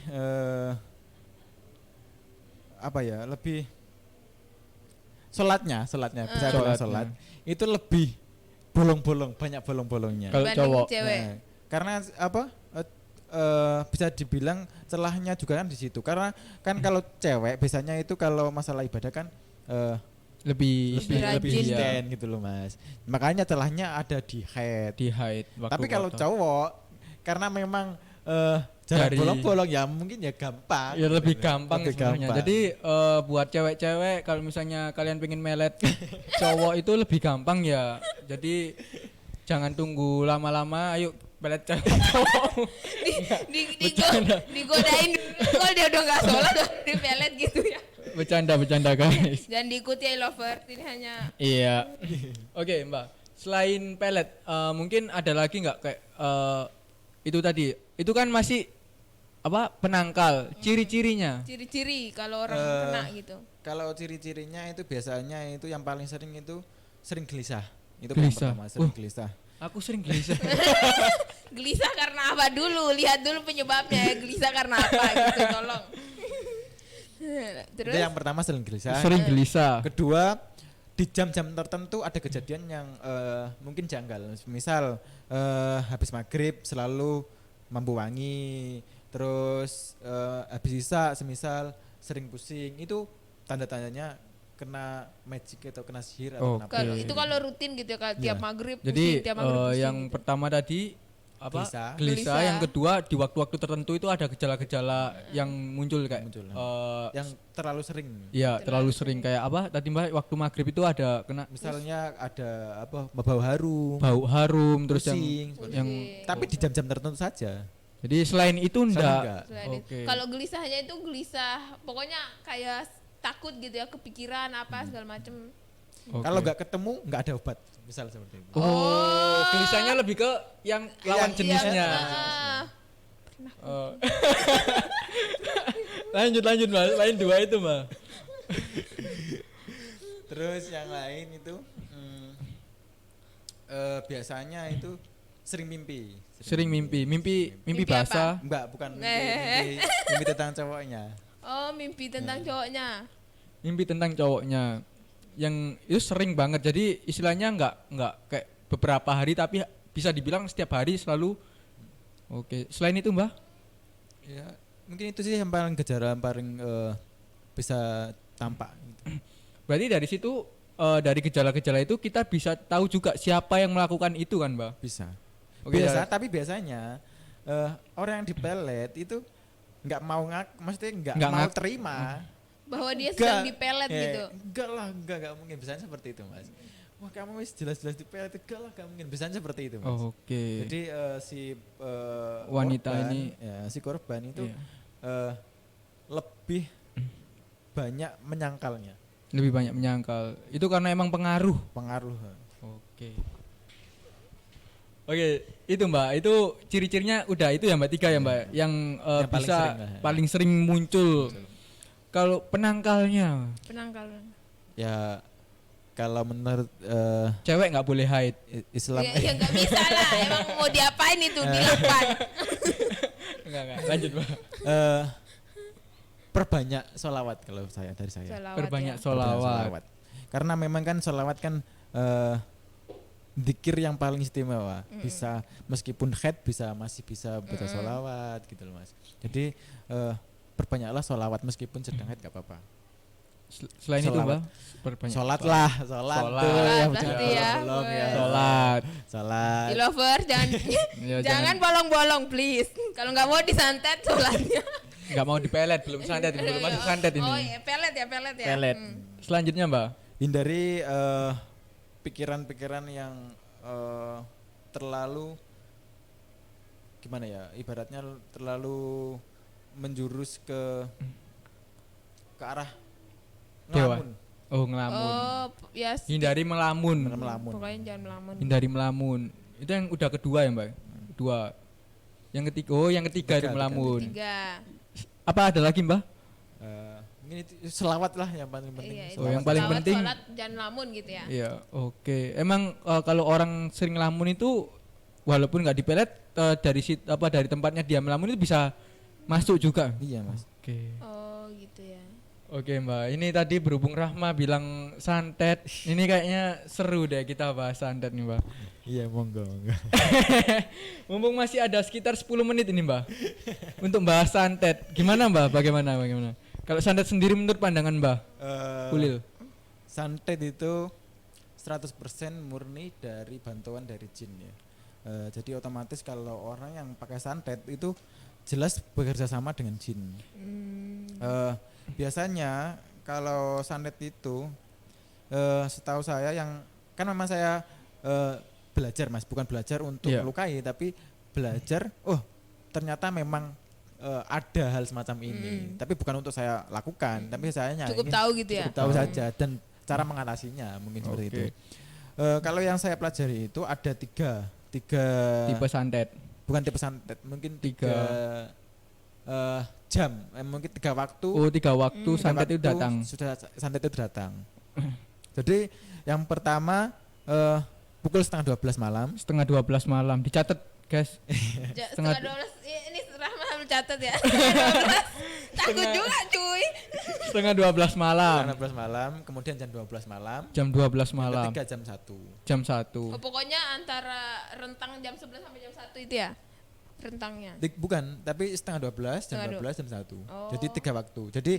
lebih sholatnya bisa bilang sholat itu lebih bolong-bolong, banyak bolong-bolongnya. Kalau Dibanding cowok. cewek. Nah, karena bisa dibilang celahnya juga kan di situ. Karena kan kalau cewek biasanya itu kalau masalah ibadah kan Lebih rajin. stand gitu loh Mas. Makanya celahnya ada di haid. di haid. waktu Tapi kalau kotor. cowok karena memang jarang Dari- bolong-bolong ya mungkin ya gampang. Ya lebih gitu. gampang Lebih sebenarnya. gampang. Jadi buat cewek-cewek kalau misalnya kalian pengen melet cowok itu lebih gampang ya. Jadi jangan tunggu lama-lama, ayo melet cowok. Digodain kalau dia udah nggak sholat udah dipelet gitu ya. Bercanda guys. Jangan diikuti I lover, ini hanya Iya. Oke Mbak. Selain pelet, mungkin ada lagi nggak kayak itu tadi? Itu kan masih apa penangkal, ciri-cirinya. ciri-ciri kalau orang kena gitu. Kalau ciri-cirinya itu biasanya itu yang paling sering itu sering gelisah. Itu Gelisah. yang pertama, sering Oh. gelisah. Aku sering gelisah. Gelisah karena apa dulu? Lihat dulu penyebabnya ya. Gelisah karena apa gitu, tolong. Terus Itu yang pertama sering gelisah. Sering gelisah. Kedua, di jam-jam tertentu ada kejadian yang mungkin janggal. Misal habis maghrib selalu mampu wangi, terus habis isa semisal sering pusing. Itu tanda-tandanya kena magic atau kena sihir atau Oke. kena kalau itu kalau rutin gitu ya, kalau tiap Iya. maghrib Jadi pusing, tiap maghrib pusing yang gitu. pertama tadi apa? Gelisah. Gelisah. Gelisah. Yang kedua di waktu-waktu tertentu itu ada gejala-gejala yang muncul kayak Muncul. eh, yang terlalu sering. ya terlalu sering kayak apa? Tadi Mbak waktu maghrib itu ada kena Misalnya ada apa bau harum, bau harum terus pusing, yang tapi di jam-jam tertentu saja. jadi selain itu Enggak. enggak. Selain itu. Oke. Kalau gelisahnya itu gelisah, pokoknya kayak takut gitu ya, kepikiran apa segala macem. Oke. Kalau nggak ketemu nggak ada obat, misal seperti itu. Oh, gelisahnya lebih ke yang lawan Yang- jenisnya. Oh. lanjut Mbak, lain dua itu Mbak. Terus yang lain itu biasanya itu sering mimpi. Sering mimpi Mimpi basah. Enggak, bukan mimpi tentang cowoknya. Oh, mimpi tentang cowoknya. Mimpi tentang cowoknya yang itu sering banget, jadi istilahnya nggak kayak beberapa hari tapi bisa dibilang setiap hari selalu. Oke, selain itu Mbak? Ya, mungkin itu sih yang paling gejala paling bisa tampak gitu. Berarti dari situ dari gejala-gejala itu kita bisa tahu juga siapa yang melakukan itu kan Mbak? Bisa. Oke, Tapi biasanya orang yang dipelet itu nggak mau maksudnya nggak Nggak mau ngaku. terima. Bahwa dia sedang dipelet gitu. Enggak mungkin bisa seperti itu, Mas. Wah, kamu wis jelas-jelas dipelet, enggak mungkin bisa seperti itu, Mas. Oh, oke. Jadi si Wanita korban, ini ya, si korban itu Iya. lebih banyak menyangkalnya, lebih banyak menyangkal. Itu karena emang pengaruh. pengaruh. Oke. Oke, itu Mbak. Itu ciri-cirinya udah itu ya Mbak, 3 ya Mbak, yang Yang paling bisa sering lah. paling sering muncul. Kalau penangkalnya, Penangkalan. Ya kalau menurut cewek nggak boleh haid. Islam Ya nggak bisa lah. Emang mau diapain itu dilakukan? Enggak. Lanjut Mbak. perbanyak sholawat kalau dari saya. Sholawat Perbanyak ya. Perbanyak sholawat. Karena memang kan sholawat kan zikir yang paling istimewa. Bisa meskipun head masih bisa baca sholawat gitu loh Mas. Jadi perbanyaklah sholawat meskipun sedang head gak apa-apa. Selain itu Sholawat. Mbah, perbanyak Sholat Sholat. tuh yang Berarti jangan ya, bolong ya. Sholat. Sholat. Di lover jangan Ya, jangan bolong-bolong please. Kalau nggak mau disantet sholatnya. Nggak mau dipelet, belum santet, belum masuk santet ini. Oh iya, pelet ya. Pelet. Selanjutnya Mbak. Hindari pikiran-pikiran yang terlalu gimana ya, ibaratnya terlalu menjurus ke arah Dewa. ngelamun. Oh, ngelamun. Oh, ya. Hindari melamun. Melamun. Pokoknya jangan melamun. Hindari melamun. Itu yang udah kedua ya Mbak? Dua. Yang ketiga, yang ketiga itu melamun. Tiga. Apa ada lagi Mbak? Mungkin itu selawat lah yang paling penting. Iya, Oh, yang paling Sholat, penting. sholat jangan melamun gitu ya. Iya, oke. Emang kalau orang sering ngelamun itu walaupun nggak dipelet dari tempatnya dia melamun itu bisa masuk juga. Iya Mas. Oke. Oh, gitu ya. Oke Mbak, ini tadi berhubung Rahma bilang santet, ini kayaknya seru deh kita bahas santet nih Mbak. Iya monggo. Mumpung masih ada sekitar 10 menit ini Mbak untuk bahas santet. Gimana Mbak? Bagaimana? Kalau santet sendiri menurut pandangan Mbak? Ulil. Santet itu 100% murni dari bantuan dari jin ya. Jadi otomatis kalau orang yang pakai santet itu jelas bekerja sama dengan jin. Biasanya kalau santet itu setahu saya yang kan memang saya belajar Mas, bukan belajar untuk Iya. melukai tapi belajar ternyata memang ada hal semacam ini. Tapi bukan untuk saya lakukan, tapi saya Cukup tahu gitu ya. cukup tahu saja dan cara mengatasinya mungkin seperti Oke. itu. Kalau yang saya pelajari itu ada tiga Tipe santet. bukan tipe santet, mungkin Tiga. jam, mungkin 3 waktu. Oh, 3 waktu Tiga santet itu waktu datang. Sudah santet itu datang. Jadi yang pertama pukul setengah 12 malam. Setengah 12 malam. Dicatat guys. Setengah 12 ini Rahma sambil catat ya. Setengah 12. Takut juga cuy. Setengah 12 malam. Setengah 12 malam, kemudian jam 12 malam. Jam 12 malam. Ketiga jam 1. Jam Oh, 1. pokoknya antara rentang jam 11 sampai jam 1 itu ya. Rentangnya. Bukan, tapi setengah 12, jam Setengah 12, jam 1. Oh. Jadi 3 waktu. Jadi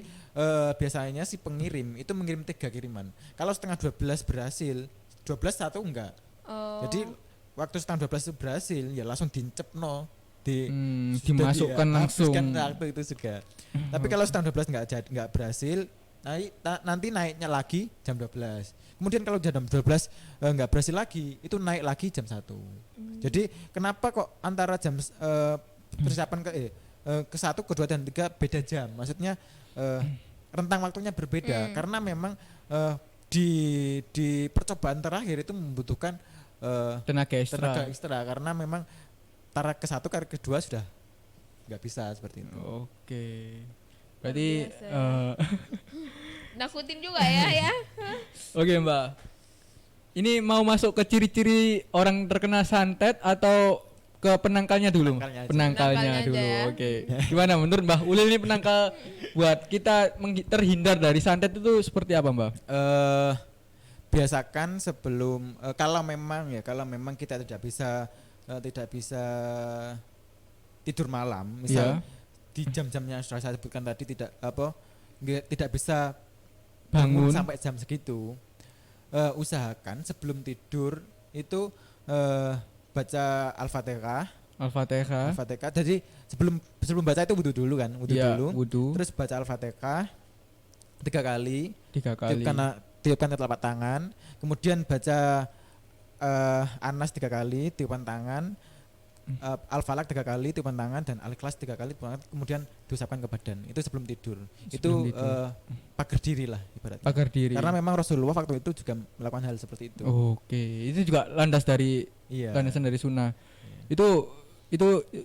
biasanya si pengirim itu mengirim 3 kiriman. Kalau setengah 12 berhasil, 12 satu enggak. Oh. Jadi waktu setengah 12 itu berhasil, ya langsung dicepno. Dimasukkan langsung. Habiskan waktu itu juga. Tapi kalau setengah 12 enggak berhasil, nanti naiknya lagi jam 12. Kemudian kalau jam 12 enggak berhasil lagi, itu naik lagi jam 1. Jadi kenapa kok antara jam persiapan ke 1, ke 2 dan 3 beda jam? Maksudnya rentang waktunya berbeda karena memang di percobaan terakhir itu membutuhkan Tenaga ekstra. karena memang antara ke 1 ke 2 sudah nggak bisa seperti itu. Oke. Berarti Nakutin juga ya. oke Mbak. Ini mau masuk ke ciri-ciri orang terkena santet atau ke penangkalnya dulu? Penangkalnya aja. Penangkalnya Penangkalnya dulu. aja ya. Oke. Gimana menurut Mbak Ulil ini penangkal buat kita terhindar dari santet itu seperti apa Mbak? Biasakan sebelum kalau memang kita tidak bisa tidur malam, misal di jam-jamnya yang sudah saya sebutkan tadi tidak bisa bangun sampai jam segitu, usahakan sebelum tidur itu baca Al-Fatihah. Al-Fatihah. Jadi sebelum baca itu wudu dulu kan, Wudu. Terus baca Al-Fatihah 3 kali. 3 kali. Tiupkan telapak tangan, kemudian baca Anas 3 kali, tiupan tangan, Al-Falaq 3 kali, tiupan tangan, dan Al-Ikhlas 3 kali, kemudian diusapkan ke badan. Itu sebelum tidur. Itu pagar diri lah ibaratnya. Pagar diri. Karena memang Rasulullah waktu itu juga melakukan hal seperti itu. Oke, itu juga landasan dari sunnah. Itu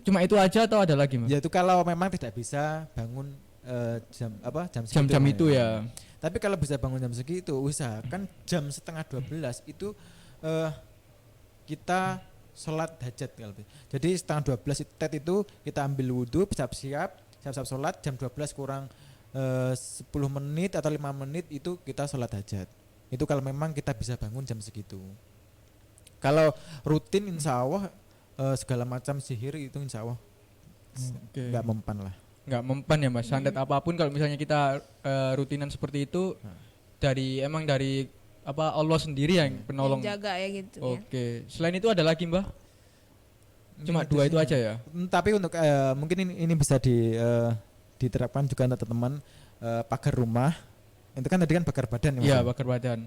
cuma itu aja atau ada lagi Mas? Ya itu kalau memang tidak bisa bangun jam-jam itu ya. Tapi kalau bisa bangun jam segitu, usahakan jam setengah 12 itu kita sholat hajat. Jadi setengah 12 itu kita ambil wudhu, siap-siap sholat, jam 12 kurang 10 menit atau 5 menit itu kita sholat hajat. Itu kalau memang kita bisa bangun jam segitu. Kalau rutin insya Allah segala macam sihir itu insya Allah Oke. nggak mempan lah. Nggak mempan ya Mas. Santet apapun kalau misalnya kita rutinan seperti itu dari apa Allah sendiri yang penolong. Yang jaga ya gitu ya. Oke. Selain itu ada lagi Mbah? Cuma dua itu aja ya? Tapi untuk mungkin ini bisa diterapkan juga untuk teman-teman pagar rumah. Itu kan tadi kan pagar badan ya. Iya, Mas? bakar badan.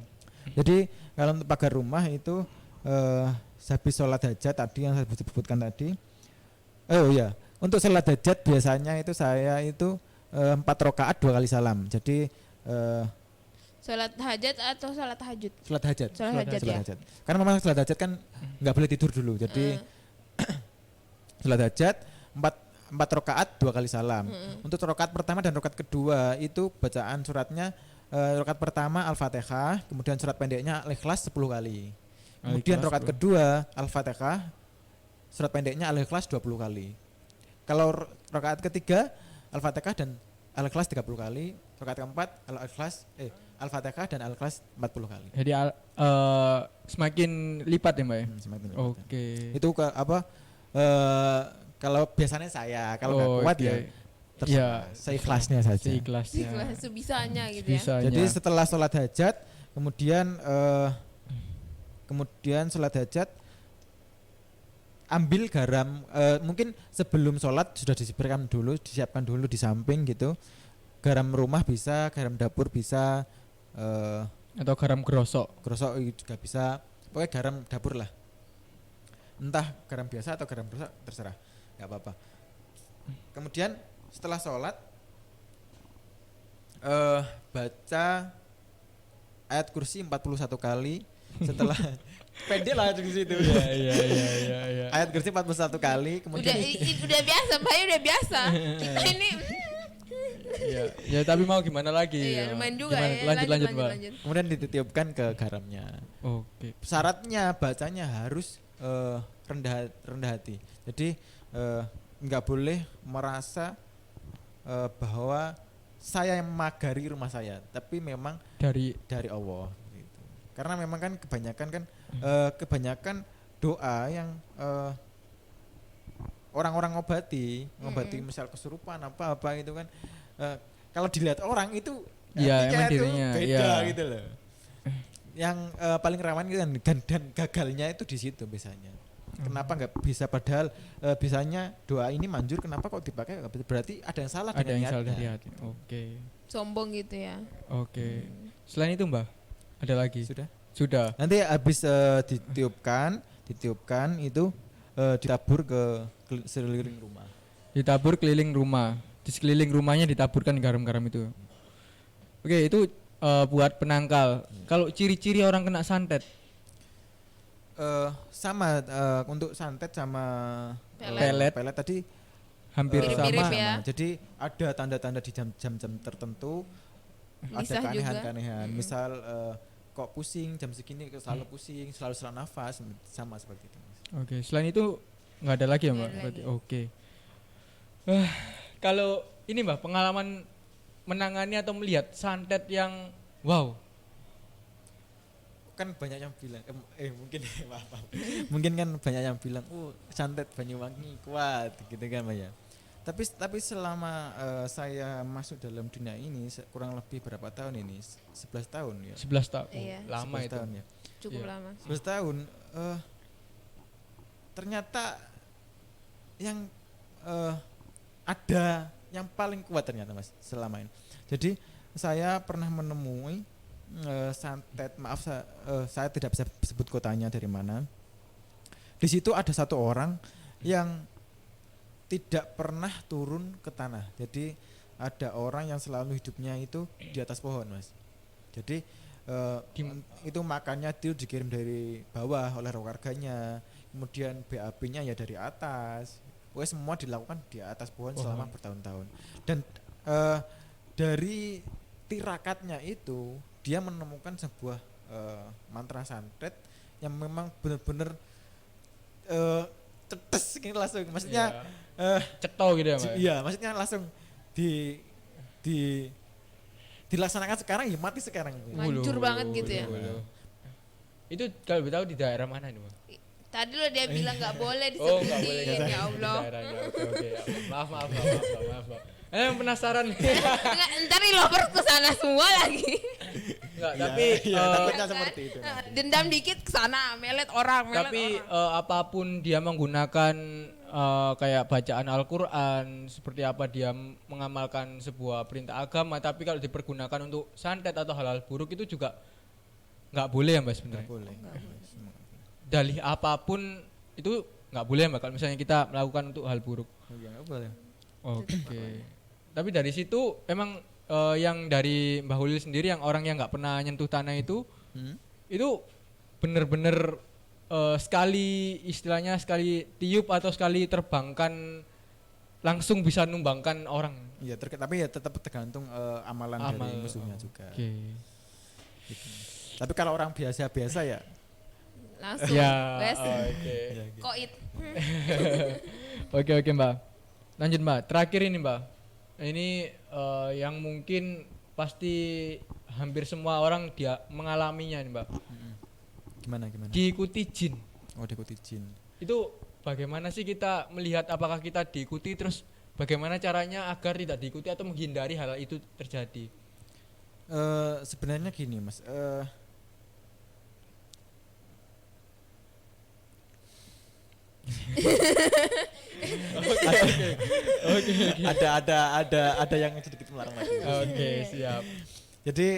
Jadi kalau untuk pagar rumah itu habis sholat hajat tadi yang saya sebutkan tadi. Oh iya, untuk sholat hajat biasanya itu saya itu 4 rakaat 2 kali salam. Jadi Sholat hajat atau sholat tahajud? sholat hajat. Sholat hajat Sholat ya. hajat. Karena memang sholat hajat kan nggak boleh tidur dulu. Jadi sholat hajat 4 rakaat 2 kali salam. Untuk rakaat pertama dan rakaat kedua itu bacaan suratnya rakaat pertama Al-Fatihah, kemudian surat pendeknya Al-Ikhlas 10 kali. Kemudian Al-Ikhlas rakaat kedua Al-Fatihah, surat pendeknya Al-Ikhlas 20 kali. Kalau rakaat ketiga Al-Fatihah dan Al-Ikhlas 30 kali, rakaat keempat Al-Fatihah dan Al-Ikhlas 40 kali. Jadi semakin lipat ya Mbak ya? Semakin lipat. Oke. Itu ke apa kalau biasanya saya kalau nggak kuat ya terserah, seikhlasnya saja. Seikhlasnya. Ikhlas sebisanya gitu ya. Sebisanya. Jadi setelah sholat hajat kemudian sholat hajat ambil garam, mungkin sebelum sholat sudah disiapkan dulu di samping gitu. Garam rumah bisa, garam dapur bisa, Atau garam gerosok. gerosok juga bisa, pokoknya garam dapur lah. Entah garam biasa atau garam gerosok terserah, nggak apa-apa. Kemudian setelah sholat baca ayat kursi 41 kali. Setelah pendek lah di situ. Iya. Ayat kursi 41 kali, kemudian Udah biasa, Mbak udah biasa. Kita ini Iya. Ya tapi mau gimana lagi? iya, lumayan juga Gimana? ya. Lanjut Mbak. kemudian dititiupkan ke garamnya. Oke. Syaratnya bacanya harus rendah hati. Jadi nggak boleh merasa bahwa saya yang magari rumah saya, tapi memang Dari dari Allah gitu. Karena memang kan kebanyakan doa yang orang-orang ngobati misal kesurupan apa itu kan kalau dilihat orang itu Iya, artinya emang itu dirinya, beda iya. gitu loh. Yang paling rawan gitu kan dan gagalnya itu di situ biasanya. Kenapa nggak bisa, padahal bisanya doa ini manjur, kenapa kok dipakai? Berarti ada yang salah ada dengan yang salah niatnya. dari hati. Oke. sombong gitu ya. Oke. Selain itu Mbak, ada lagi? Sudah. Sudah. Nanti habis ditiupkan itu ditabur ke sekeliling rumah. Ditabur keliling rumah. Di sekeliling rumahnya ditaburkan garam-garam itu. Oke, itu buat penangkal. Kalau ciri-ciri orang kena santet, Sama untuk santet sama Pelet. pelet tadi hampir Mirip-mirip sama. ya. Jadi ada tanda-tanda di jam-jam tertentu, Bisa ada juga. keanehan-keanehan. Misal kok pusing jam segini, selalu pusing, selalu sesak nafas, sama seperti itu. Oke, selain itu nggak ada lagi ya Mbak? Nggak ada Berarti lagi. oke. Kalau ini Mbak, pengalaman menangani atau melihat santet yang wow. Kan banyak yang bilang mungkin maaf. Mungkin kan banyak yang bilang santet Banyuwangi kuat gitu kan Mbak ya. Tapi selama saya masuk dalam dunia ini kurang lebih berapa tahun ini? 11 tahun ya. 11 tahun. Iya. Lama 11 itu. tahun ya. Cukup Iya. lama. 11 tahun ternyata yang ada yang paling kuat ternyata Mas selama ini. Jadi saya pernah menemui santet, maaf saya tidak bisa sebut kotanya dari mana. Di situ ada satu orang yang tidak pernah turun ke tanah. Jadi ada orang yang selalu hidupnya itu di atas pohon Mas. Jadi itu makannya itu dikirim dari bawah oleh warganya, kemudian BAB-nya ya dari atas. Pokoknya semua dilakukan di atas pohon selama bertahun-tahun. Dan dari tirakatnya itu dia menemukan sebuah mantra santet yang memang benar-benar cetes gini langsung, maksudnya Ceto gitu ya Mbak? iya, maksudnya langsung dilaksanakan sekarang ya mati sekarang. Hancur banget gitu ya. Itu kalau tahu di daerah mana ini, Mbak? Tadi lo dia bilang nggak boleh Oh, nggak boleh disebutin, ya Allah. Daerahnya. Oke. Maaf. Penasaran nih. Nggak, ntar lovers ke sana semua lagi. Enggak, tapi takutnya seperti itu. Dendam dikit ke sana, melet orang. tapi apapun dia menggunakan kayak bacaan Al-Qur'an, seperti apa dia mengamalkan sebuah perintah agama, tapi kalau dipergunakan untuk santet atau hal-hal buruk itu juga nggak boleh ya Mbak sebenarnya. Boleh. Dalih apapun itu nggak boleh Mbak kalau misalnya kita melakukan untuk hal buruk. Iya, nggak boleh. Oke. Tapi dari situ emang yang dari Mbah Hulil sendiri yang orang yang nggak pernah nyentuh tanah itu bener-bener sekali istilahnya sekali tiup atau sekali terbangkan langsung bisa numbangkan orang. Iya, tapi ya tetap tergantung amalan dari musuhnya juga. Oke. Gitu. Tapi kalau orang biasa-biasa ya langsung. Ya. Wes. Oke. Koit. Oke Mbak. Lanjut Mbak. Terakhir ini Mbak. Ini yang mungkin pasti hampir semua orang dia mengalaminya nih Mbak. Gimana? Diikuti jin. Oh, diikuti jin. Itu bagaimana sih kita melihat apakah kita diikuti, terus bagaimana caranya agar tidak diikuti atau menghindari hal itu terjadi? Sebenarnya gini Mas. Ada yang sedikit melarang lagi. Oke, siap. Jadi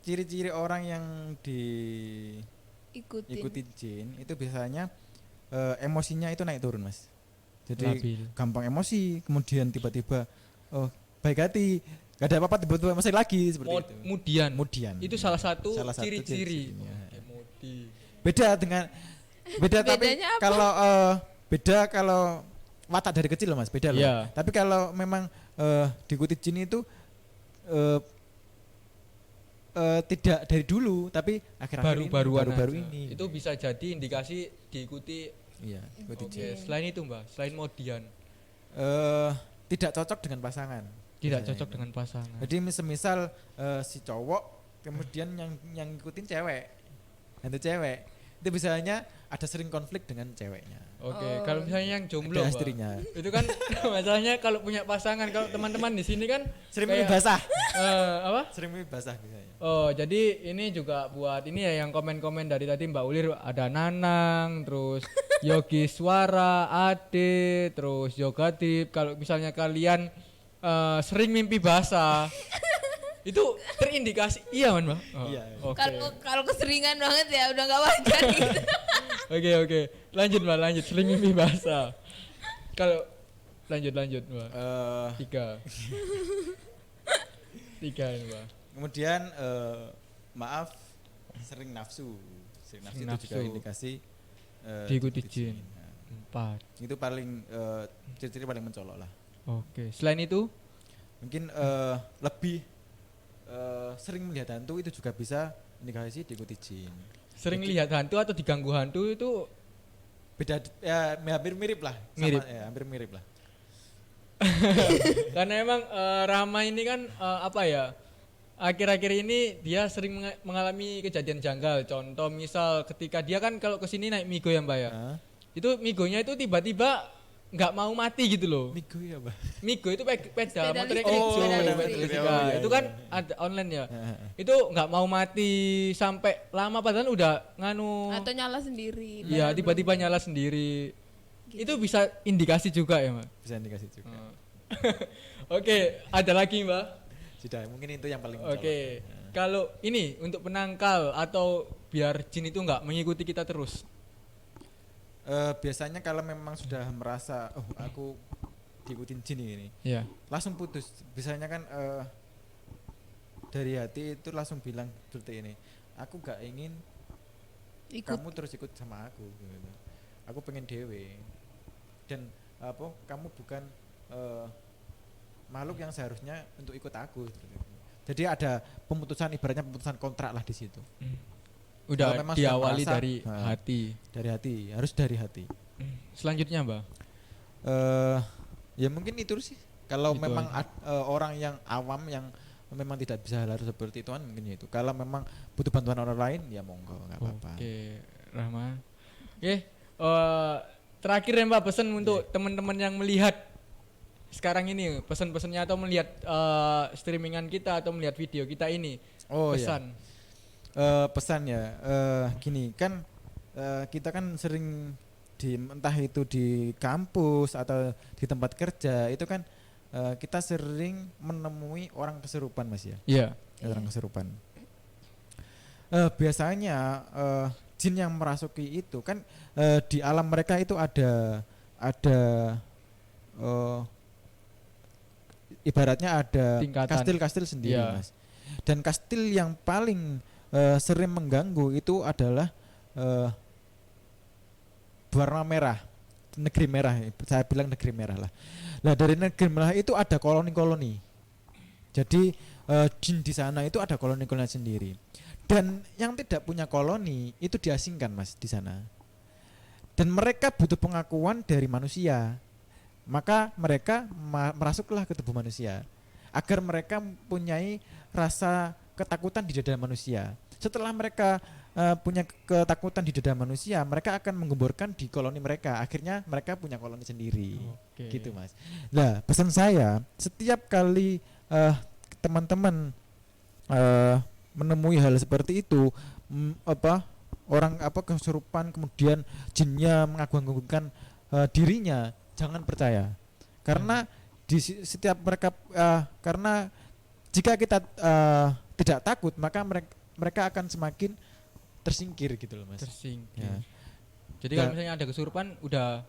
ciri-ciri orang yang diikuti jin itu biasanya emosinya itu naik turun Mas. Jadi Labil. gampang emosi, kemudian tiba-tiba baik hati, gak ada apa-apa tiba-tiba emosi lagi seperti itu. Kemudian. Itu salah satu ciri-ciri. ciri-cirinya. Oke, mudi. Beda tapi Bedanya apa? kalau beda kalau watak dari kecil loh Mas, beda loh. Iya. Tapi kalau memang diikuti jin itu tidak dari dulu, tapi akhir-akhir baru-baru ini. Itu bisa jadi indikasi diikuti. Iya, ikuti Oke, jin. selain itu Mbak, selain modian. Tidak cocok dengan pasangan. Tidak Biasanya cocok itu. dengan pasangan. Jadi semisal si cowok kemudian yang ngikutin cewek, hantu cewek, itu biasanya ada sering konflik dengan ceweknya. Oke, kalau misalnya yang jomblo, Ada Mbak, istrinya. itu kan masalahnya kalau punya pasangan, kalau teman-teman di sini kan Sering kayak, mimpi basah. apa? Sering mimpi basah biasanya. Oh, jadi ini juga buat ini ya yang komen-komen dari tadi Mbak Ulir, ada Nanang, terus Yogi Suara, Ade, terus Yoga Trip. Kalau misalnya kalian sering mimpi basah, itu terindikasi iya man Mbak. Oh, Iya. Oke. Kalau keseringan banget ya udah nggak wajar gitu. Oke. Lanjut Mbak, sering mimpi basah. Kalau lanjut Mbak. Tiga ini Mbak. Kemudian maaf sering nafsu. Sering nafsu itu Nafsu. juga indikasi Diikuti diikuti jin. Nah, 4. itu paling ciri-ciri paling mencolok lah. Oke. Selain itu, Mungkin lebih sering melihat hantu itu juga bisa indikasi diikuti jin. sering lihat hantu atau diganggu hantu itu Beda ya hampir mirip lah. Mirip. Hampir mirip lah. karena emang Rama ini kan apa ya? Akhir-akhir ini dia sering mengalami kejadian janggal. Contoh misal ketika dia kan kalau kesini naik Migo ya Mbak ya. Hah? Itu Migonya itu tiba-tiba nggak mau mati gitu loh. Migo ya, Mbak. Migo itu sepeda motor listrik, hijau, sepeda sepeda listrik. listrik. Oh, iya, Itu iya. kan ada online ya. Itu nggak mau mati sampai lama padahal udah nganu. Atau nyala sendiri. Iya, tiba-tiba nyala sendiri. Itu bisa indikasi juga ya, Mbak. Bisa indikasi juga. Oke, ada lagi, Mbak. Sudah, mungkin itu yang paling Oke. mencolok. Kalau ini untuk penangkal atau biar jin itu nggak mengikuti kita terus. Biasanya kalau memang sudah merasa aku diikutin jin ini, Iya. langsung putus. Biasanya kan dari hati itu langsung bilang seperti ini, aku gak ingin Ikut. kamu terus ikut sama aku gitu. Aku pengen dewe. Dan kamu bukan makhluk yang seharusnya untuk ikut aku seperti itu. Jadi ada ibaratnya pemutusan kontrak lah di situ. Udah Kalau memang sudah diawali merasa, dari hati. Dari hati, harus dari hati. Selanjutnya, Mbak. Ya mungkin itu sih. Kalau Itu memang aja. orang yang awam yang memang tidak bisa harus seperti itu kan mungkin itu. Kalau memang butuh bantuan orang lain ya monggo nggak apa-apa. Oke, Rahma. Oke, terakhir ya Mbak pesan untuk teman-teman yang melihat sekarang ini pesan-pesannya atau melihat streamingan kita atau melihat video kita ini. Oh pesan. Pesan ya gini kan kita kan sering entah itu di kampus atau di tempat kerja itu kan kita sering menemui orang kesurupan Mas ya. Iya. Orang kesurupan. Biasanya jin yang merasuki itu kan di alam mereka itu ada ibaratnya ada Tingkatan. kastil-kastil sendiri Mas. Dan kastil yang paling sering mengganggu itu adalah warna merah, negeri merah. Saya bilang negeri merah lah. Nah dari negeri merah itu ada koloni-koloni. Jadi jin di sana itu ada koloni-koloni sendiri. Dan yang tidak punya koloni itu diasingkan Mas di sana. Dan mereka butuh pengakuan dari manusia. Maka mereka merasuklah ke tubuh manusia agar mereka mempunyai rasa ketakutan di dada manusia. Setelah mereka punya ketakutan di dada manusia, mereka akan menggemburkan di koloni mereka. Akhirnya mereka punya koloni sendiri. Oke. Gitu Mas. Nah pesan saya setiap kali teman-teman menemui hal seperti itu, orang kesurupan kemudian jinnya mengagung-agungkan dirinya, jangan percaya. Karena di setiap mereka karena jika kita tidak takut maka mereka akan semakin tersingkir gitu loh Mas. Tersingkir. Ya. Jadi kalau misalnya ada kesurupan udah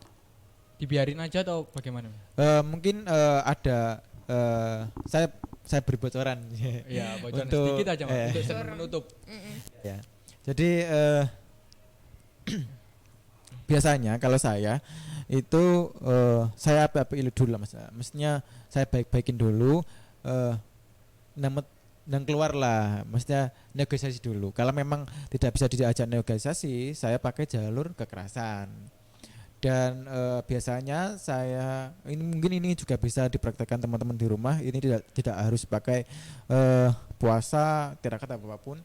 dibiarin aja atau bagaimana? Mungkin ada saya beri bocoran. Ya, bocoran Untuk, sedikit aja Mas, untuk segmen menutup. Ya. Jadi biasanya kalau saya itu saya apa-apa dulu lah Mas. Mestinya saya baik-baikin dulu dan keluar lah, maksudnya negosiasi dulu. Kalau memang tidak bisa diajak negosiasi, saya pakai jalur kekerasan. Dan biasanya saya ini juga bisa dipraktekkan teman-teman di rumah. Ini tidak harus pakai puasa, tirakat apapun.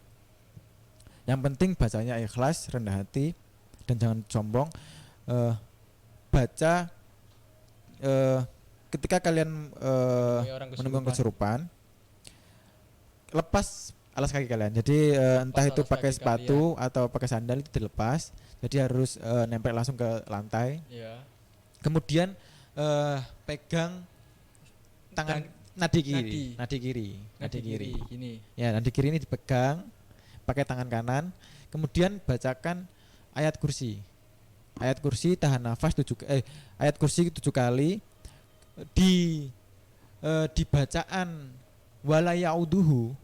Yang penting bacanya ikhlas, rendah hati, dan jangan sombong. Baca ketika kalian menemukan kesurupan, lepas alas kaki kalian. Jadi entah itu pakai sepatu atau pakai sandal itu dilepas. Jadi harus nempel langsung ke lantai. Iya. Kemudian pegang tangan nadi kiri. Gini. Ya, nadi kiri ini dipegang pakai tangan kanan. Kemudian bacakan ayat kursi. Ayat kursi tahan nafas ayat kursi 7 kali di bacaan wala yauduhu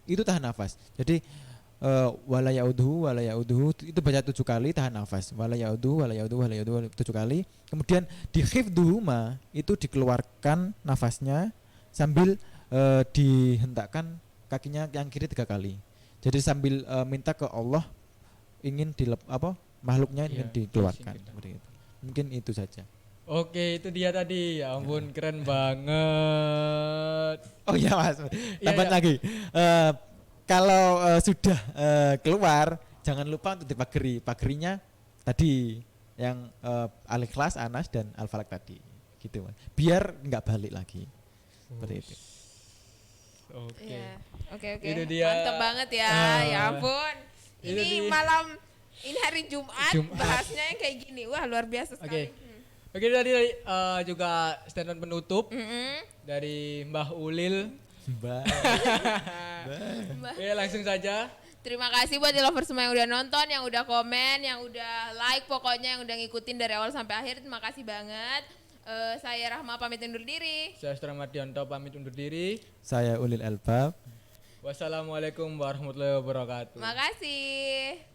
itu tahan nafas. Jadi wala yauduhu itu baca 7 kali tahan nafas. Wala yauduhu 7 kali. Kemudian di khifduhuma itu dikeluarkan nafasnya sambil dihentakkan kakinya yang kiri 3 kali. Jadi sambil minta ke Allah ingin makhluknya ingin dikeluarkan seperti itu. Mungkin itu saja. Oke, itu dia tadi. Ya ampun, keren banget. Oh iya Mas, tambahan iya. lagi. Kalau sudah keluar, jangan lupa untuk dipageri. Pagerinya tadi yang Al-Ikhlas, Anas dan Al-Falaq tadi, gitu Mas. Biar nggak balik lagi. Seperti itu. Oke. Oke. Itu dia. Mantap banget ya. Ya ampun. Ini malam ini hari Jumat, bahasnya yang kayak gini. Wah, luar biasa sekali. Oke, tadi juga statement penutup dari Mbah Ulil. Mbak. Oke, langsung saja. Terima kasih buat lovers semua yang udah nonton, yang udah komen, yang udah like, pokoknya yang udah ngikutin dari awal sampai akhir. Terima kasih banget. Saya Rahma pamit undur diri. Saya Astra Mardianto pamit undur diri. Saya Ulil Albab. Wassalamualaikum warahmatullahi wabarakatuh. Terima kasih.